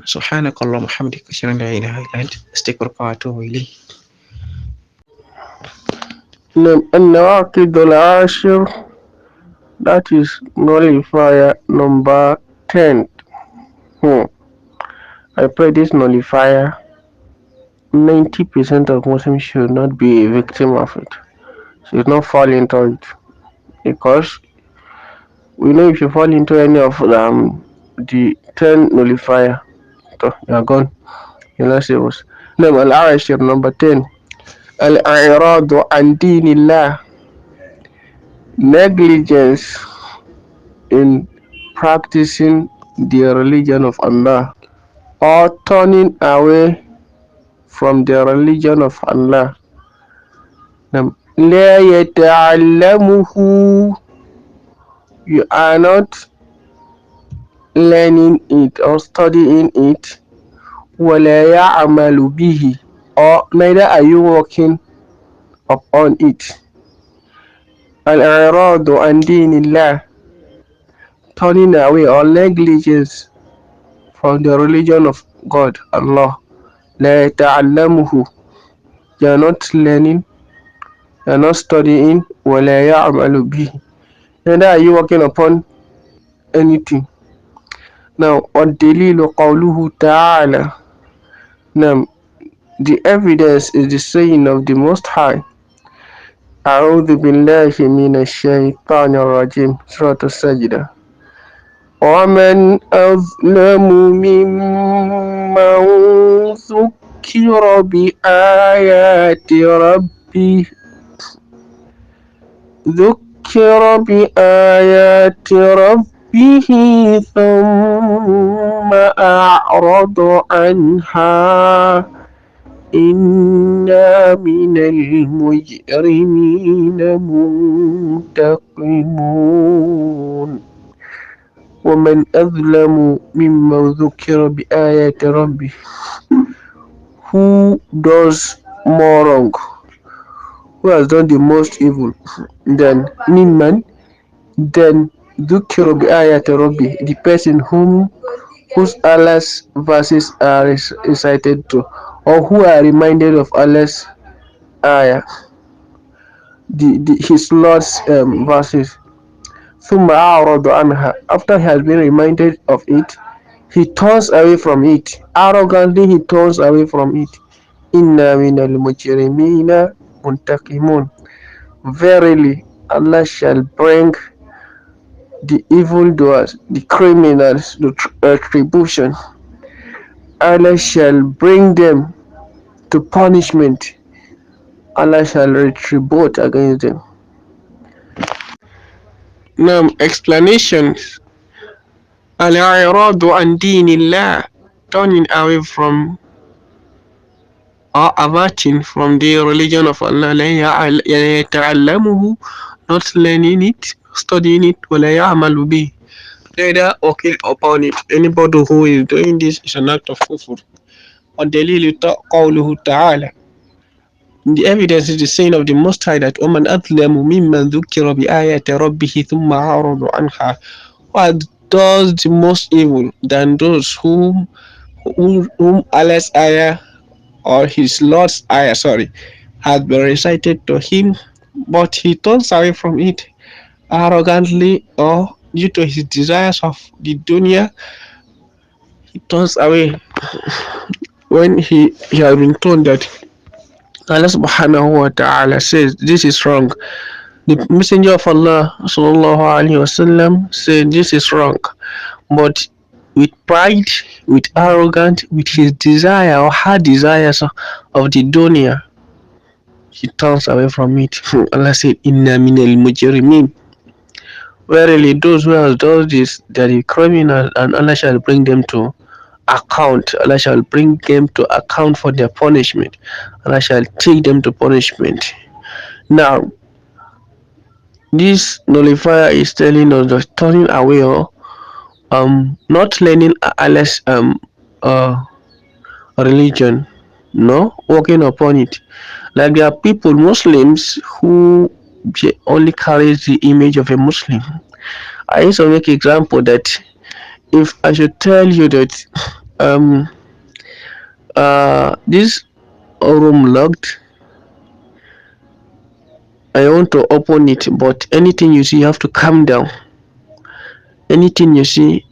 سبحانك اللهم وبحمدك أشهد أن لا إله إلا أنت أستغفرك وأتوب إليك. النواقض that is nullifier number 10. I pray this nullifier 90% of Muslims should not be a victim of it, should not fall into it, because we know if you fall into any of the 10 nullifier, so you are gone. You're not serious. Al-Ashir number 10. Al-i'radu an dinillah, negligence in practicing the religion of Allah, or turning away from the religion of Allah. La yata'allamuhu, you are not learning it or studying it. Wala ya'malu bihi, or neither are you working upon it. Al-i'radu an dinillah, turning away or negligence from the religion of God, Allah. La yata'allamuhu, you are not learning, you are not studying. Wala ya'malu bihi, neither are you working upon anything. Now, ad-dalilu qawluhu ta'ala. Now, the evidence is the saying of the Most High. A'udhu billahi minash shaitanir rajim. Surah As-Sajdah. وَمَنْ أَظْلَمُ مِمَّنْ ذُكِّرَ بِآيَاتِ رَبِّهِ ثُمَّ أَعْرَضَ عَنْهَا إنا من المجرمين منتقمون ومن أظلم ممن ذكر بآيات ربه. Who does more wrong? Who has done the most evil than mimman, than ذكر بآيات ربه, the person whose Allah's verses are recited to, or who are reminded of Allah's ayah, his Lord's verses. ثم أعرض عنها, after he has been reminded of it, he turns away from it. Arrogantly he turns away from it. Inna minal mujrimina muntaqimun. Verily, Allah shall bring the evildoers, the criminals, the retribution. Allah shall bring them to punishment. Allah shall retribute against them. Now, explanations. Al-i'radu an dinillah, turning away from or averting from the religion of Allah. La yata'allamuhu, not learning it, studying it, wa la ya'malu bih, neither working upon it. Anybody who is doing this is an act of kufr. وَالدَّلِيلُ قَوْلُهُ تَعَالَى, the evidence is the saying of the Most High that وَمَنْ أَظْلَمُ مِمَّنْ ذُكِّرَ بِآيَاتِ رَبِّهِ ثُمَّ أَعْرَضَ عَنْهَا. What does the most evil than those whom Allah's ayah or his Lord's ayah, has been recited to him, but he turns away from it arrogantly or due to his desires of the dunya. He turns away when he has been told that Allah subhanahu wa ta'ala says this is wrong. The Messenger of Allah sallallahu alaihi wasallam said this is wrong, but with pride, with arrogance, with his desire or her desires of the dunya, he turns away from it. Allah said, Inna minal mujrimin. Verily, those who have done this, they are the criminals, and Allah shall bring them to account. Allah shall bring them to account for their punishment. Allah shall take them to punishment. Now, this nullifier is telling us that turning away or not learning Allah's religion, no, working upon it. Like there are people, Muslims, who only carries the image of a Muslim. I used to make an example that if I should tell you that this room locked, I want to open it, but anything you see, you have to calm down. Anything you see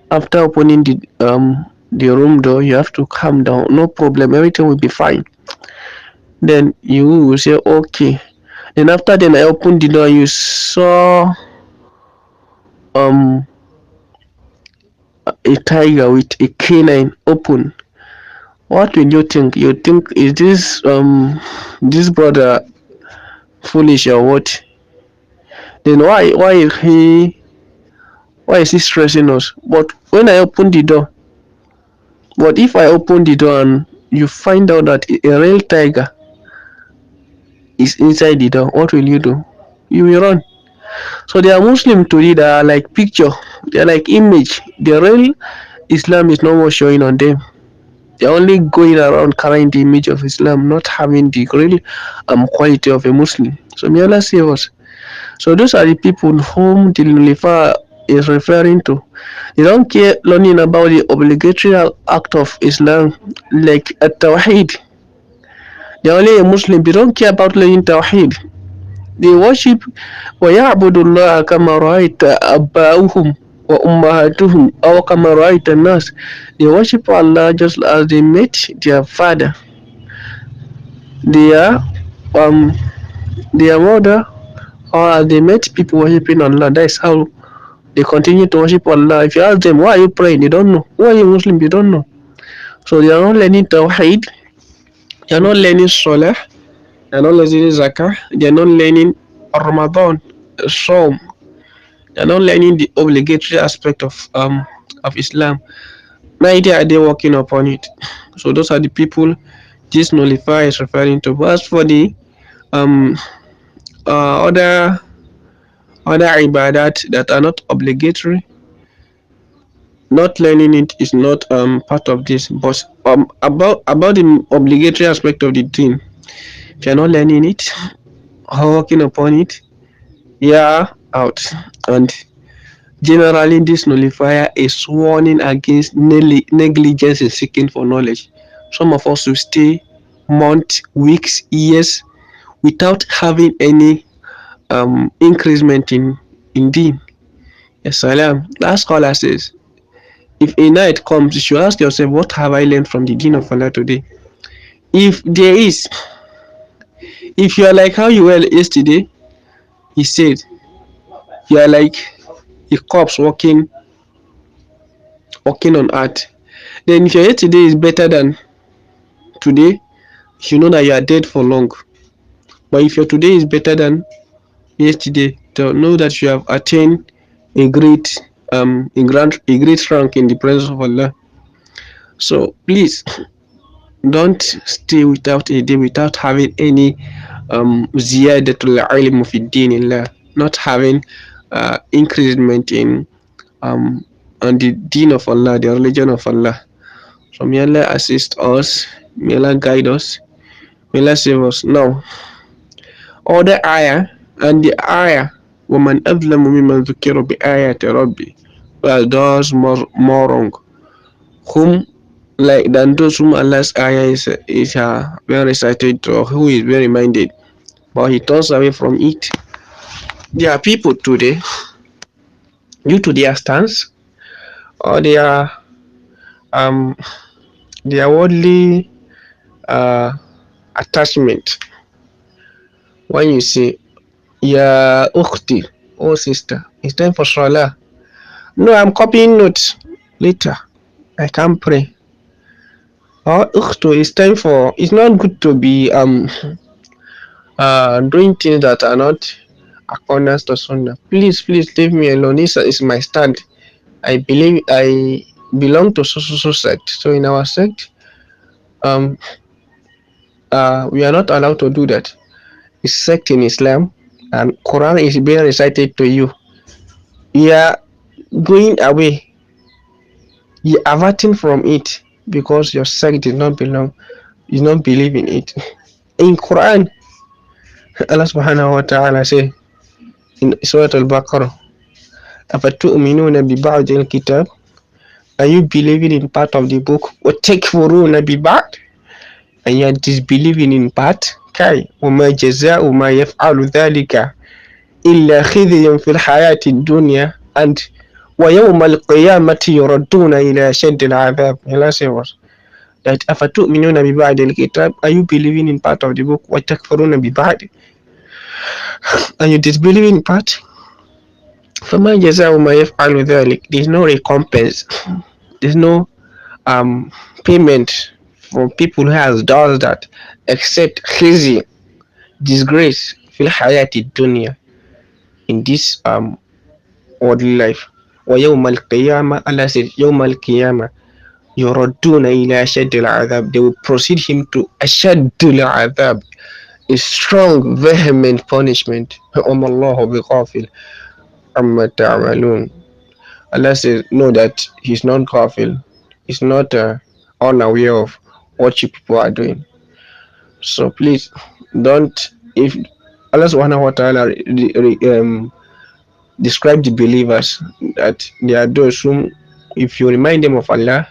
after opening the room door, you have to calm down. No problem, everything will be fine. Then you will say okay. Then after then I opened the door, you saw a tiger with a canine open. What will you think? You think, is this brother foolish or what? Then why is he stressing us? But when I open the door, but if I open the door and you find out that a real tiger is inside the door, what will you do? You will run. So they are Muslim today that are like picture, they are like image. The real Islam is no more showing on them. They are only going around carrying the image of Islam, not having the real quality of a Muslim. So may Allah save us. So those are the people whom the nullifier is referring to. They don't care learning about the obligatory act of Islam like At-Tawheed. They're only a Muslim, they don't care about learning Tawheed. They worship وَيَعْبُدُ اللَّهَ كَمَا رَأَيْتَ أَبَّاؤُهُمْ وَأُمَّهَاتُهُمْ أَوْ كَمَا رَأَيْتَ النَّاسِ. They worship Allah just as they met their father, their mother, or as they met people worshiping Allah. That is how they continue to worship Allah. If you ask them, why are you praying? They don't know. Why are you Muslim? They don't know. So they are not learning Tawheed. They are not learning Salah. They are not learning Zakah. They are not learning Ramadan, Psalm. They are not learning the obligatory aspect of Islam. Neither are they working upon it. So those are the people this nullifier is referring to. But as for the um other ibadat that are not obligatory, not learning it is not part of this. But about the obligatory aspect of the deen, if you're not learning it or working upon it, you're out. And generally, this nullifier is warning against negligence in seeking for knowledge. Some of us will stay months, weeks, years without having any increment in deen. Yes, salam. That scholar says, if a night comes, you should ask yourself, what have I learned from the deen of Allah today? If there is, if you are like how you were yesterday, he said, you are like a corpse walking on earth. Then if your yesterday is better than today, you know that you are dead for long. But if your today is better than yesterday, to know that you have attained a great rank in the presence of Allah. So please don't stay without a day without having any ziyadatul ilm fi dinillah, not having increment in on the deen of Allah, the religion of Allah. So may Allah assist us, may Allah guide us, may Allah save us. Now, other ayah, and the ayah, وَمَنْ أَظْلَمُ مِمَّنْ ذُكِّرَ بِآيَاتِ رَبِّهِ, well, does more wrong, whom like than those whom Allah's ayah is well recited, or who is very minded, but he turns away from it. There are people today, due to their stance or their worldly attachment, when you say, Ya ukhti, oh sister, it's time for salah. No, I'm copying notes. Later, I can't pray. Or ukhtu, it's time for. It's not good to be doing things that are not accordance to sunnah. Please leave me alone. This is my stand. I belong to so sect. So in our sect, we are not allowed to do that. It's sect in Islam, and Quran is being recited to you. You are going away. You are averting from it because your sect did not belong. You don't believe in it. In Quran, Allah subhanahu wa ta'ala say in Surah Al-Baqarah, أَفَتُؤْمِنُونَ بِبَعْضِ الْكِتَابِ, are you believing in part of the book? وَتَكْفُرُونَ بِبَعْضِ, and you are disbelieving in part? كَيْ وَمَا جَزَاءُ مَا يَفْعَلُ ذَلِكَ إِلَّا خِزْيٌ فِي الْحَيَاةِ الدُّنْيَا, and وَيَوْمَ الْقِيَامَةِ يُرَدُّونَ إِلَى شَدِّ الْعَذَابِ. Allah says that أَفَتُؤْمِنُونَ بِبَعْضِ الْكِتَابِ, are you believing in part of the book? وَتَكْفُرُونَ بِبَعْضِ, and you disbelieve in part? فَمَا جَزَاءُ مَا يَفْعَلُ ذَلِكَ, there's no recompense, there's no payment for people who has done that, except khizy, disgrace, fil hayati dunya, in this worldly life. وَيَوْمَ الْقِيَامَةِ, Allah says, يَوْمَ الْقِيَامَةِ يُرَدُّونَ إِلَى شَدِّ الْعَذَابِ, they will proceed him to أَشَدُّ الْعَذَابِ, a strong, vehement punishment. وَمَا اللَّهُ بِغَافِلٍ عَمَّا تَعْمَلُونَ. Allah says, know that he's not ghafil, he's not unaware of what you people are doing. So please don't, if Allah subhanahu wa ta'ala describe the believers, that they are those whom, if you remind them of Allah,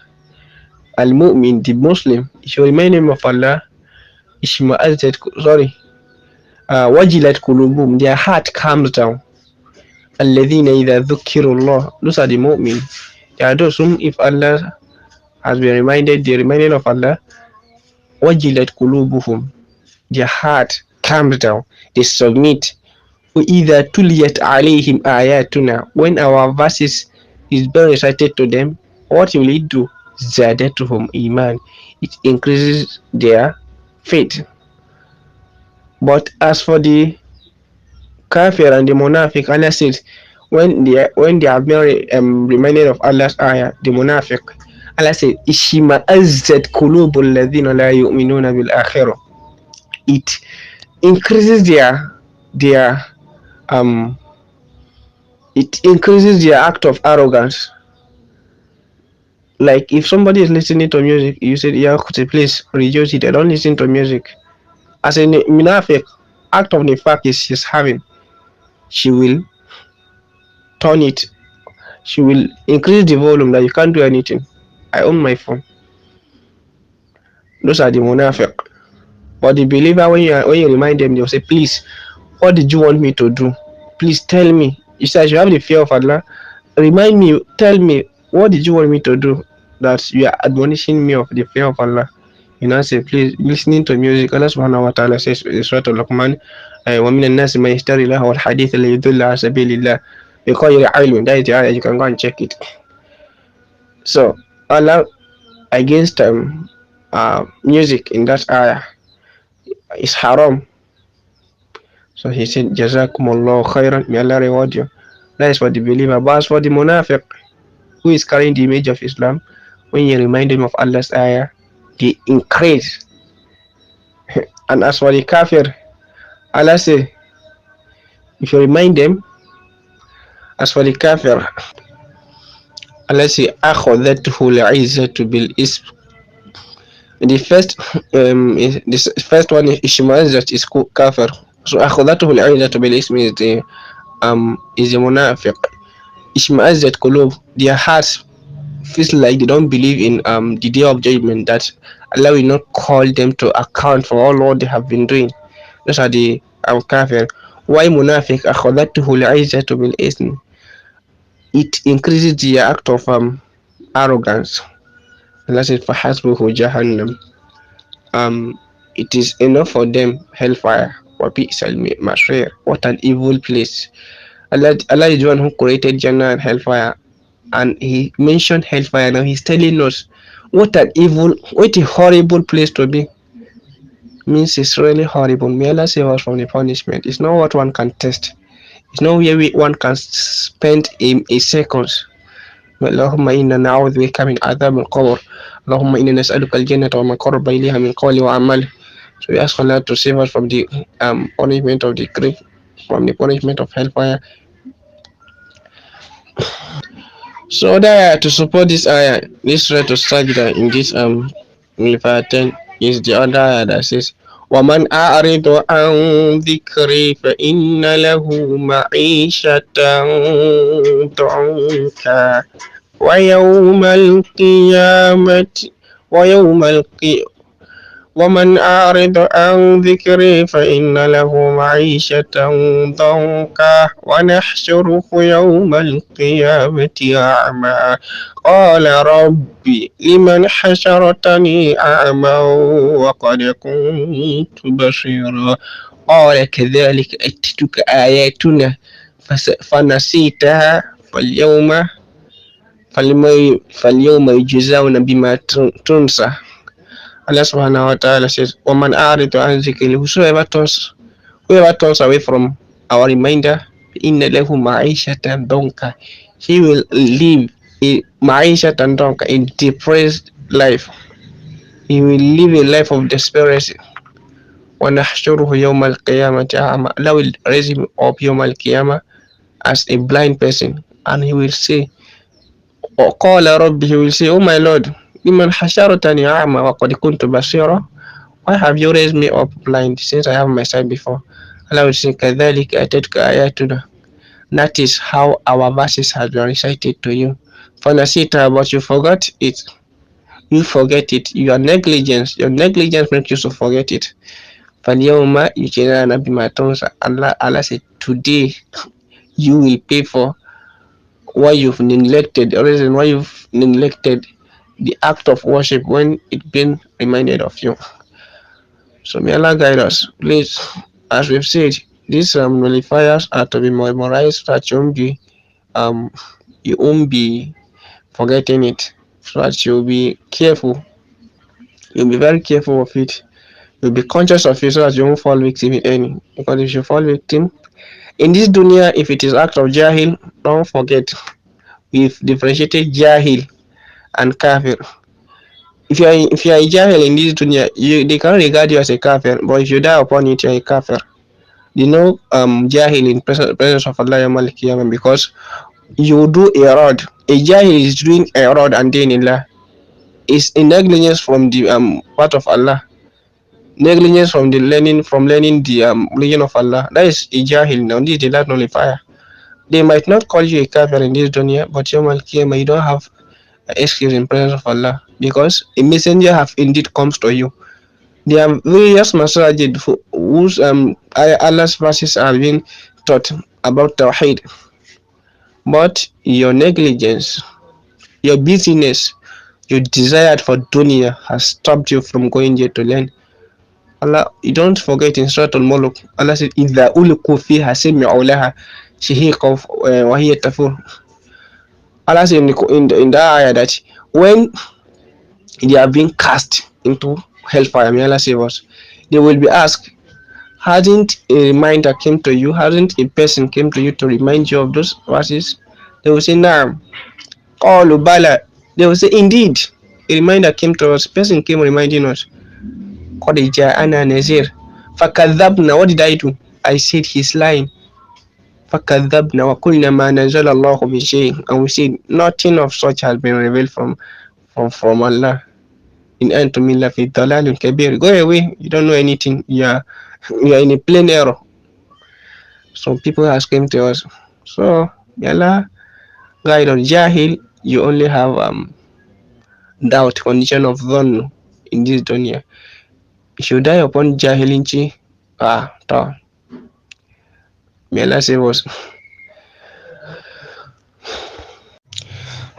al-mu'min, the Muslim, if you remind them of Allah, wajilat qulubum, their heart calms down. Alladhina idha dhukirullah, those are the mu'min. They are those whom, if Allah has been reminded, the reminding of Allah, wajilat qulubuhum, their heart calms down, they submit. وَإِذَا تُلِيَتْ عَلَيْهِمْ آيَاتُنَا, when our verses is being recited to them, what will it do? زَادَتُهُمْ إِيمَانًا, it increases their faith. But as for the kafir and the munafiq, Allah says, when they are being reminded of Allah's ayah, the munafiq, Allah said, "Ishma'azzat qulubul ladhina la yu'minuna bil akhirah." It increases their um it increases their act of arrogance. Like if somebody is listening to music, you said, "Yeah, please reduce it. I don't listen to music." As a munafiq, act of nifaq is she's having. She will turn it. She will increase the volume that you can't do anything. I own my phone. Those are the munafiq. But the believer, when you remind them, they'll say, "Please, what did you want me to do? Please tell me." You said you have the fear of Allah. Remind me, tell me, what did you want me to do? That you are admonishing me of the fear of Allah. You know, say, please, listening to music. Allah subhanahu wa ta'ala says in Surah Al-Luqman, وَمِنَ النَّاسِ مَنْ يَشْتَرِي لَهْوَ الْحَدِيثِ لِيُضِلَّ عَنْ سَبِيلِ اللَّهِ بِغَيْرِ عِلْمٍ. That is the ayah. You can go and check it. So, Allah against music in that ayah is haram. So he said, Jazakumullahu khairan, may Allah reward you. That is for the believer. But as for the munafiq, who is carrying the image of Islam, when you remind them of Allah's ayah, they increase. And as for the kafir, Allah say, if you remind them, as for the kafir, Allah say, أَخَذَتْهُ الْعِزَّةُ بِالْإِسْمِ. The first one is Ishmael, that is kafir. So أَخَذَتْهُ الْعِزَّةُ بِالْإِسْمِ is the munafiq. Ishmael qulub, their hearts feels like they don't believe in the day of judgment, that Allah will not call them to account for all what they have been doing. Those are the kafir. Why munafiq? أَخَذَتْهُ الْعِزَّةُ بِالْإِسْمِ. It increases the act of arrogance. Allah says, فَحَسْبُهُ جَهَنَّمْ. It is enough for them hellfire. وَبِئْسَ الْمَصِيرُ. What an evil place. Allah is the one who created Jannah and hellfire, and He mentioned hellfire. Now He's telling us what a horrible place to be. Means it's really horrible. May Allah save us from the punishment. It's not what one can test. It's not where one can spend a second. اللهم إنا نعوذ بك من عذاب القبر. اللهم إنا نسألك الجنة وما قرب إليها من قول وعمل. So we ask Allah to save us from the punishment of the grave, from the punishment of hellfire. So that to support this ayah, this surah to sajda in this Nulifah 10 is the other ayah that says, وَمَنْ أَعْرِضُ عَنْ ذِكْرِي فَإِنَّ لَهُ مَعِيشَةً ضَنْكًا وَيَوْمَ الْقِيَامَةِ وَمَنْ أَعْرِضُ عَنْ ذِكْرِي فَإِنَّ لَهُ مَعِيشَةً ضَنْكًا وَنَحْشُرُهُ يَوْمَ الْقِيَامَةِ أَعْمَى قَالَ رَبِّ لِمَنْ حَشَرْتَنِي أَعْمَى وَقَدْ كُنْتُ بَصِيرًا قَالَ كَذَلِكَ أَتَتْكَ آيَاتُنَا فَنَسِيتَهَا فَالْيَوْمَ يُجْزَوْنَ بِمَا تُنْسَى. Allah subhanahu wa ta'ala says, وَمَنْ أَعْرِضُ عَنْ ذِكْرِي. Whoever turns away from our reminder, إِنَّ لَهُ مَعِيشَةً ضَنْكًا. He will live a مَعِيشَةً ضَنْكًا, a depressed life. He will live a life of desperation. وَنَحْشُرُهُ يَوْمَ الْقِيَامَةِ أَعْمَى. Allah will raise him up يَوْمَ الْقِيَامَةِ as a blind person, and he will say, وَقَالَ رَبِّ, he will say, oh my Lord, لِمَنْ حَشَرْتَنِي أَعْمَى وَقَدْ كُنْتُ بَصِيرًا. Why have you raised me up blind since I have my sight before? Allah will say, كَذَلِكَ أَتَتْكَ آيَاتُنَا. That is how our verses have been recited to you. فَنَسِيتَهَا, but you forgot it. You forget it. Your negligence makes you to forget it. فَالْيَوْمَ يُجْزَوْنَ بِمَا تُنْسَى. Allah said, today you will pay for why you've neglected, the reason why you've neglected the act of worship when it's been reminded of you. So may Allah guide us. Please, as we've said, these nullifiers are to be memorized so that you won't be forgetting it, so that you'll be careful. You'll be very careful of it. You'll be conscious of it so that you won't fall victim in any. Because if you fall victim in this dunya, if it is act of jahil, don't forget we've differentiated jahil and kafir. If you are a jahil in this dunya, they can regard you as a kafir, but if you die upon it, you are a kafir. You know, jahil in presence of Allah Yawm al-Qiyamah, because you do a rod. A jahil is doing a rod and then in Allah. Is a negligence from the part of Allah. Negligence from the learning the religion of Allah. That is a jahil. Now this is the last nullifier. They might not call you a kafir in this dunya, but Yawm al-Qiyamah you don't have excuse in presence of Allah, because a messenger have indeed comes to you. There are various masajid whose Allah's verses are being taught about Tawheed, but your negligence, your busyness, your desire for dunya has stopped you from going there to learn. Allah, you don't forget in Surah Al-Mulk, Allah said, إِذَا أُلْقُوا فِيهَا سَمِعُوا لَهَا شَهِيقًا وَهِيَ تَفُورُ. Allah said in that ayah that when they are being cast into hellfire, may Allah save us, they will be asked, hasn't a reminder came to you? Hasn't a person came to you to remind you of those verses? They will say, nah. Qalu bala. They will say, indeed, a reminder came to us. Person came reminding us. Qad ja'ana nazir. Fakadhabna. What did I do? I said he's lying. Fakadhabna wa qulna ma nazala Allahu min shay. And we said nothing of such has been revealed from Allah. In antum illa fi dalalin kabir. Go away. You don't know anything. You are in a plain error. Some people has came to us. So Allah guide on jahil. You only have doubt, condition of dhann in this dunya. If you die upon jahilinchi, may Allah save us.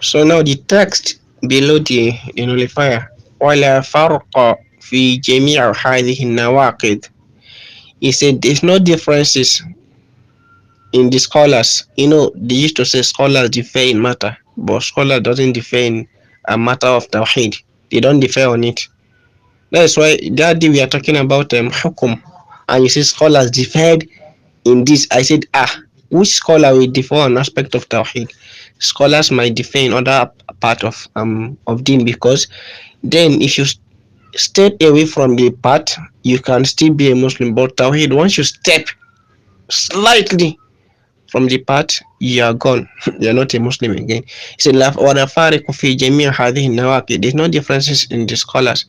So now the text below the nullifier, وَلَا فَرْقَ فِي جَمِيعِ هَذِهِ النَّوَاقِدِ. He said there's no differences in the scholars. You know, they used to say scholars differ in matter, but scholar doesn't differ in a matter of Tawheed. They don't differ on it. That's why that day we are talking about hukum, and you see scholars differed in this. I said, which scholar will differ on aspect of Tawheed? Scholars might differ in other part of deen, because then if you step away from the path, you can still be a Muslim. But Tawheed, once you step slightly from the path, you are gone. You are not a Muslim again. He said, there's no differences in the scholars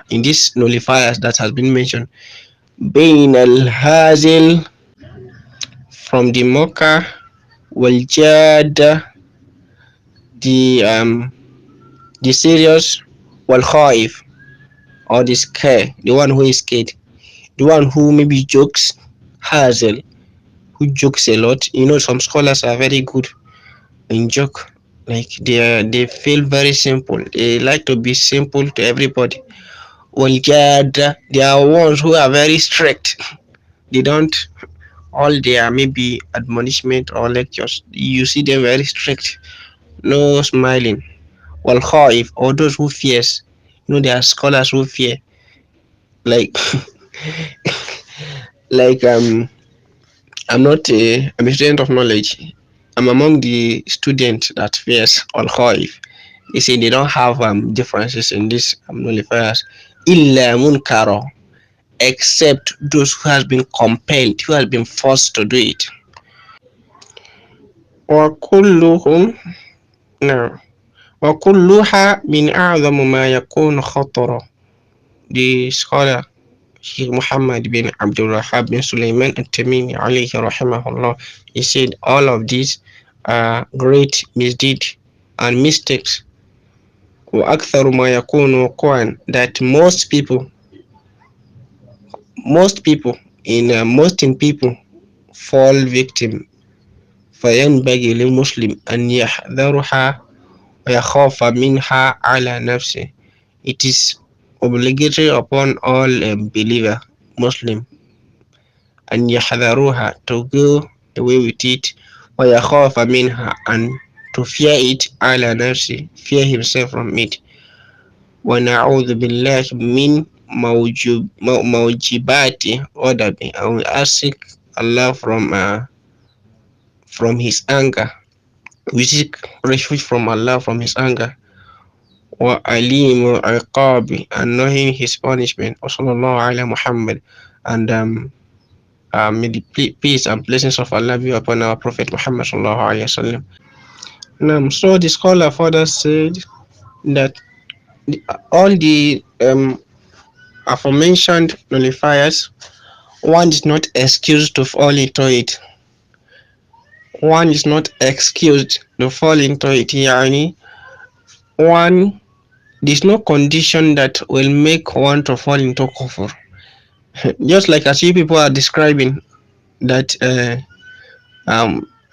in these nullifiers that has been mentioned. Bain al-hazil, from the mocker, wal jad, the serious, wal khaif, or the scare, the one who is scared, the one who maybe jokes, hazil, who jokes a lot. You know, some scholars are very good in joke. Like they feel very simple. They like to be simple to everybody. Well, they are ones who are very strict. They don't all their maybe admonishment or lectures. You see them very strict. No smiling. Well, khaif, or those who fears. You know, there are scholars who fear. Like like I'm not I'm a student of knowledge. I'm among the students that fears al khaif. They say they don't have differences in these nullifiers. Illa munkaro, except those who has been compelled, who has been forced to do it. وكلهم نعم وكلها من أعظم ما يكون خطرا. The scholar Shaykh Muhammad bin Wahhāb bin Sulaymān At-Tamīmeey alayhi rahimahullah, he said all of these are great misdeeds and mistakes. وأكثر ما يكون وقوعا, that most people in people fall victim. فينبغي للمسلم أن يحذرها ويخاف منها على نفسه. It is obligatory upon all believer Muslim أن يحذروها, to go away with it, ويخاف منها, and to fear it, على نفسه, fear himself from it. ونعوذ بالله من موجبات غضبه, and we ask Allah from his anger. We seek refuge from Allah from his anger. وَعَلِيمُ عِقَابِ, and knowing his punishment. Sallallahu ala Muhammad, and may the peace and blessings of Allah be upon our Prophet Muhammad sallallahu alaihi wasallam. So the scholar further said that all the aforementioned nullifiers, one is not excused to fall into it. One is not excused to fall into it. Yani, one, there's no condition that will make one to fall into kufr. Just like as you people are describing that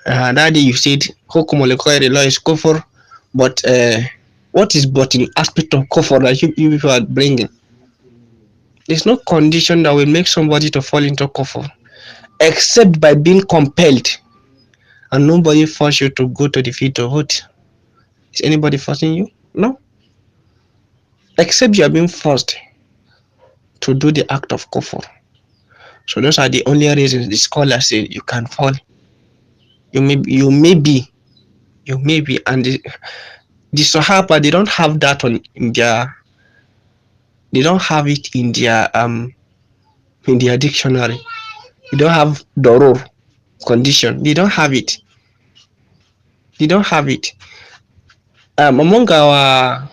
daddy, you said hukum al-ghayri is kufr, but what is but in aspect of kufr that you people are bringing? There's no condition that will make somebody to fall into kufr except by being compelled, and nobody force you to go to the field to vote. Is anybody forcing you? No. Except you are being forced to do the act of kufr. So those are the only reasons the scholars say you can fall. You may be, and the Sahaba, they don't have that in their, they don't have it in their dictionary. They don't have darur condition. They don't have it. Among our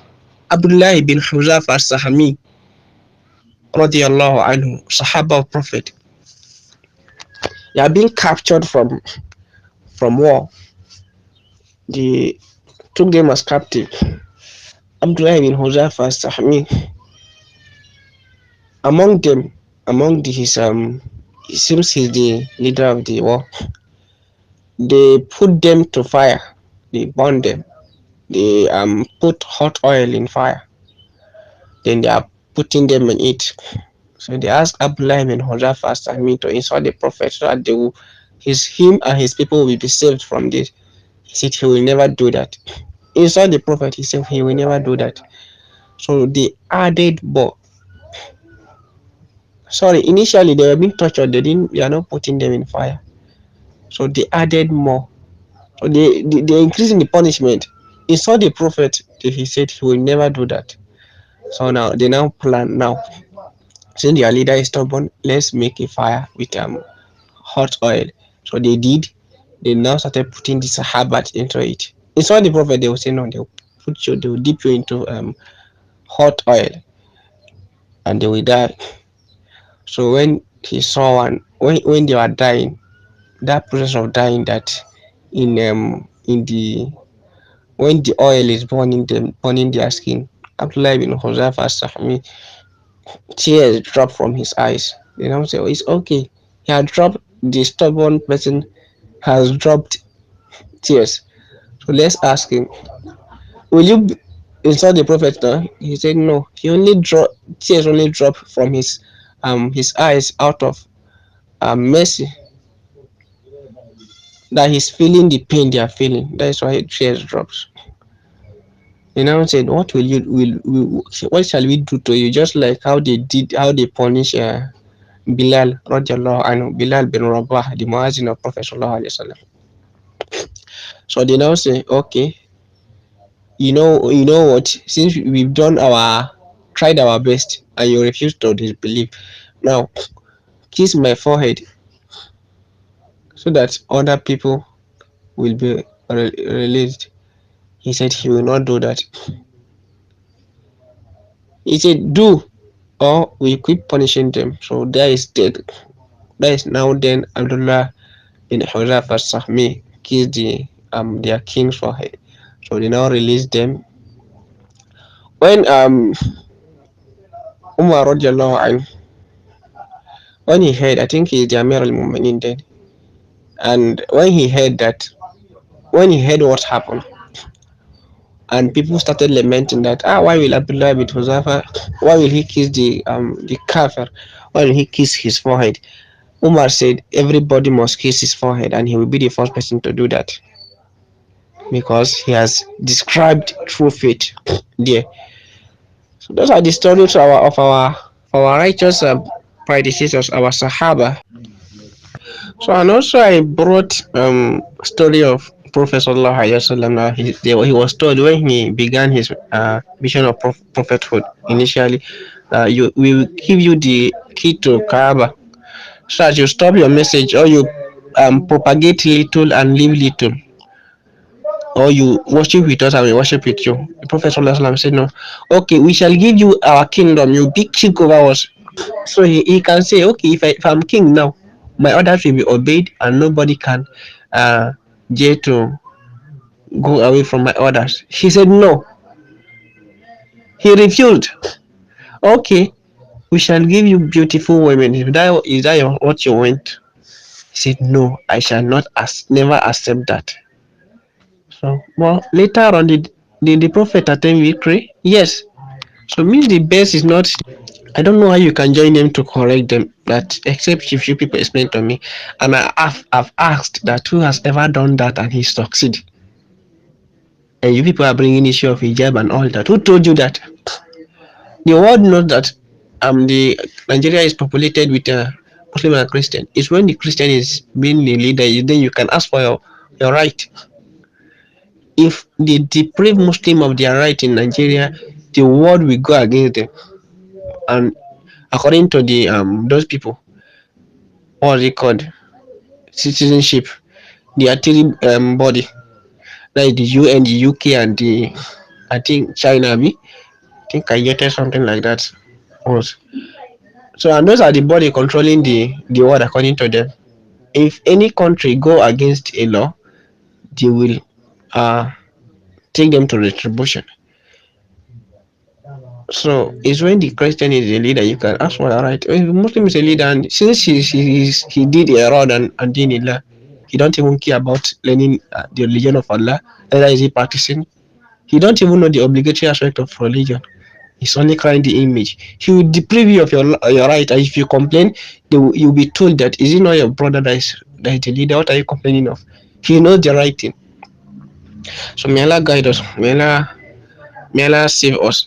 Abdullah bin Huzaf as-Sahami, radiyallahu anhu, Sahaba of Prophet, they are being captured from war. They took them as captive. Abdullah bin Huzaf as-Sahami, among his it seems he's the leader of the war. They put them to fire. They burned them. They put hot oil in fire. Then they are putting them in it. So they asked Abdullah bin Huzaf as-Sahami to insult the Prophet so that him and his people will be saved from this. He said he will never do that. Insult the Prophet, he said he will never do that. So they added more. Sorry, initially they were being tortured. They are not putting them in fire. So they added more. So they increasing the punishment. Insult the Prophet, he said he will never do that. So now they plan now. Since their leader is stubborn, let's make a fire with hot oil. So they did. They now started putting the Sahabat into it. Insult the Prophet, they will say no. They will dip you into hot oil, and they will die. So when he saw when they were dying, that process of dying, that when the oil is burning their skin, Abdullah bin Huzaf as-Sahmi, tears dropped from his eyes. They now say, oh, it's okay. He had dropped, the stubborn person has dropped tears. So let's ask him, will you insult the Prophet now? He said no. Tears only drop from his eyes out of mercy, that he's feeling the pain they are feeling. That is why tears drops. They now said, what what shall we do to you? Just like how they punish Bilal radiallahu anhu, Bilal bin Rabah, the muazzin of Prophet sallallahu alaihi wasallam. So they now say, okay, you know what? Since we've tried our best, and you refuse to disbelieve, now kiss my forehead so that other people will be released. He said he will not do that. He said, do, or we keep punishing them. So there is dead. That is now then Abdullah bin Huzaf as-Sahmi kissed their king's forehead. So they now release them. When Umar radiallahu anhu, when he heard, I think he's the Amir al-Mu'minin then, and when he heard what happened, and people started lamenting that, why will Abdullah bin Huzafa, why will he kiss the kafir, why will he kiss his forehead? Umar said everybody must kiss his forehead, and he will be the first person to do that, because he has described true faith there. So those are the stories of our righteous predecessors, our Sahaba. So, and also I brought story of Prophet Sallallahu Alaihi Wasallam, he was told when he began his mission of prophethood initially, we will give you the key to Kaaba, so that you stop your message or you propagate little and leave little, or you worship with us and we worship with you. The Prophet Sallallahu Alaihi Wasallam said, no, okay, we shall give you our kingdom, you be king over us. So he can say, okay, if I'm king now, my orders will be obeyed and nobody can dare to go away from my orders. He said no. He refused. Okay, we shall give you beautiful women. Is that what you want? He said no, I shall not never accept that. So, well, later on, did the prophet attain victory? Yes. So means the best is not. I don't know how you can join them to correct them. That except if you people explain to me, and I've asked that who has ever done that and he succeeded. And you people are bringing issue of hijab and all that. Who told you that? The world knows that the Nigeria is populated with Muslim and Christian. It's when the Christian is being the leader, then you can ask for your right. If they deprive Muslim of their right in Nigeria, the world will go against them. And according to the those people, what is it called? Citizenship. The three body, that is the UN, the UK, and the I think China. I think I get something like that. Was so, and those are the body controlling the world according to them. If any country go against a law, they will take them to retribution. So it's when the Christian is a leader, you can ask for your right. If Muslim is a leader, and since he did a wrong and did Allah, he don't even care about learning the religion of Allah. Neither is he practicing. He don't even know the obligatory aspect of religion. He's only crying the image. He will deprive you of your right, and if you complain, you'll be told that is it not your brother that is the leader? What are you complaining of? He knows the right thing. So may Allah guide us. May Allah save us.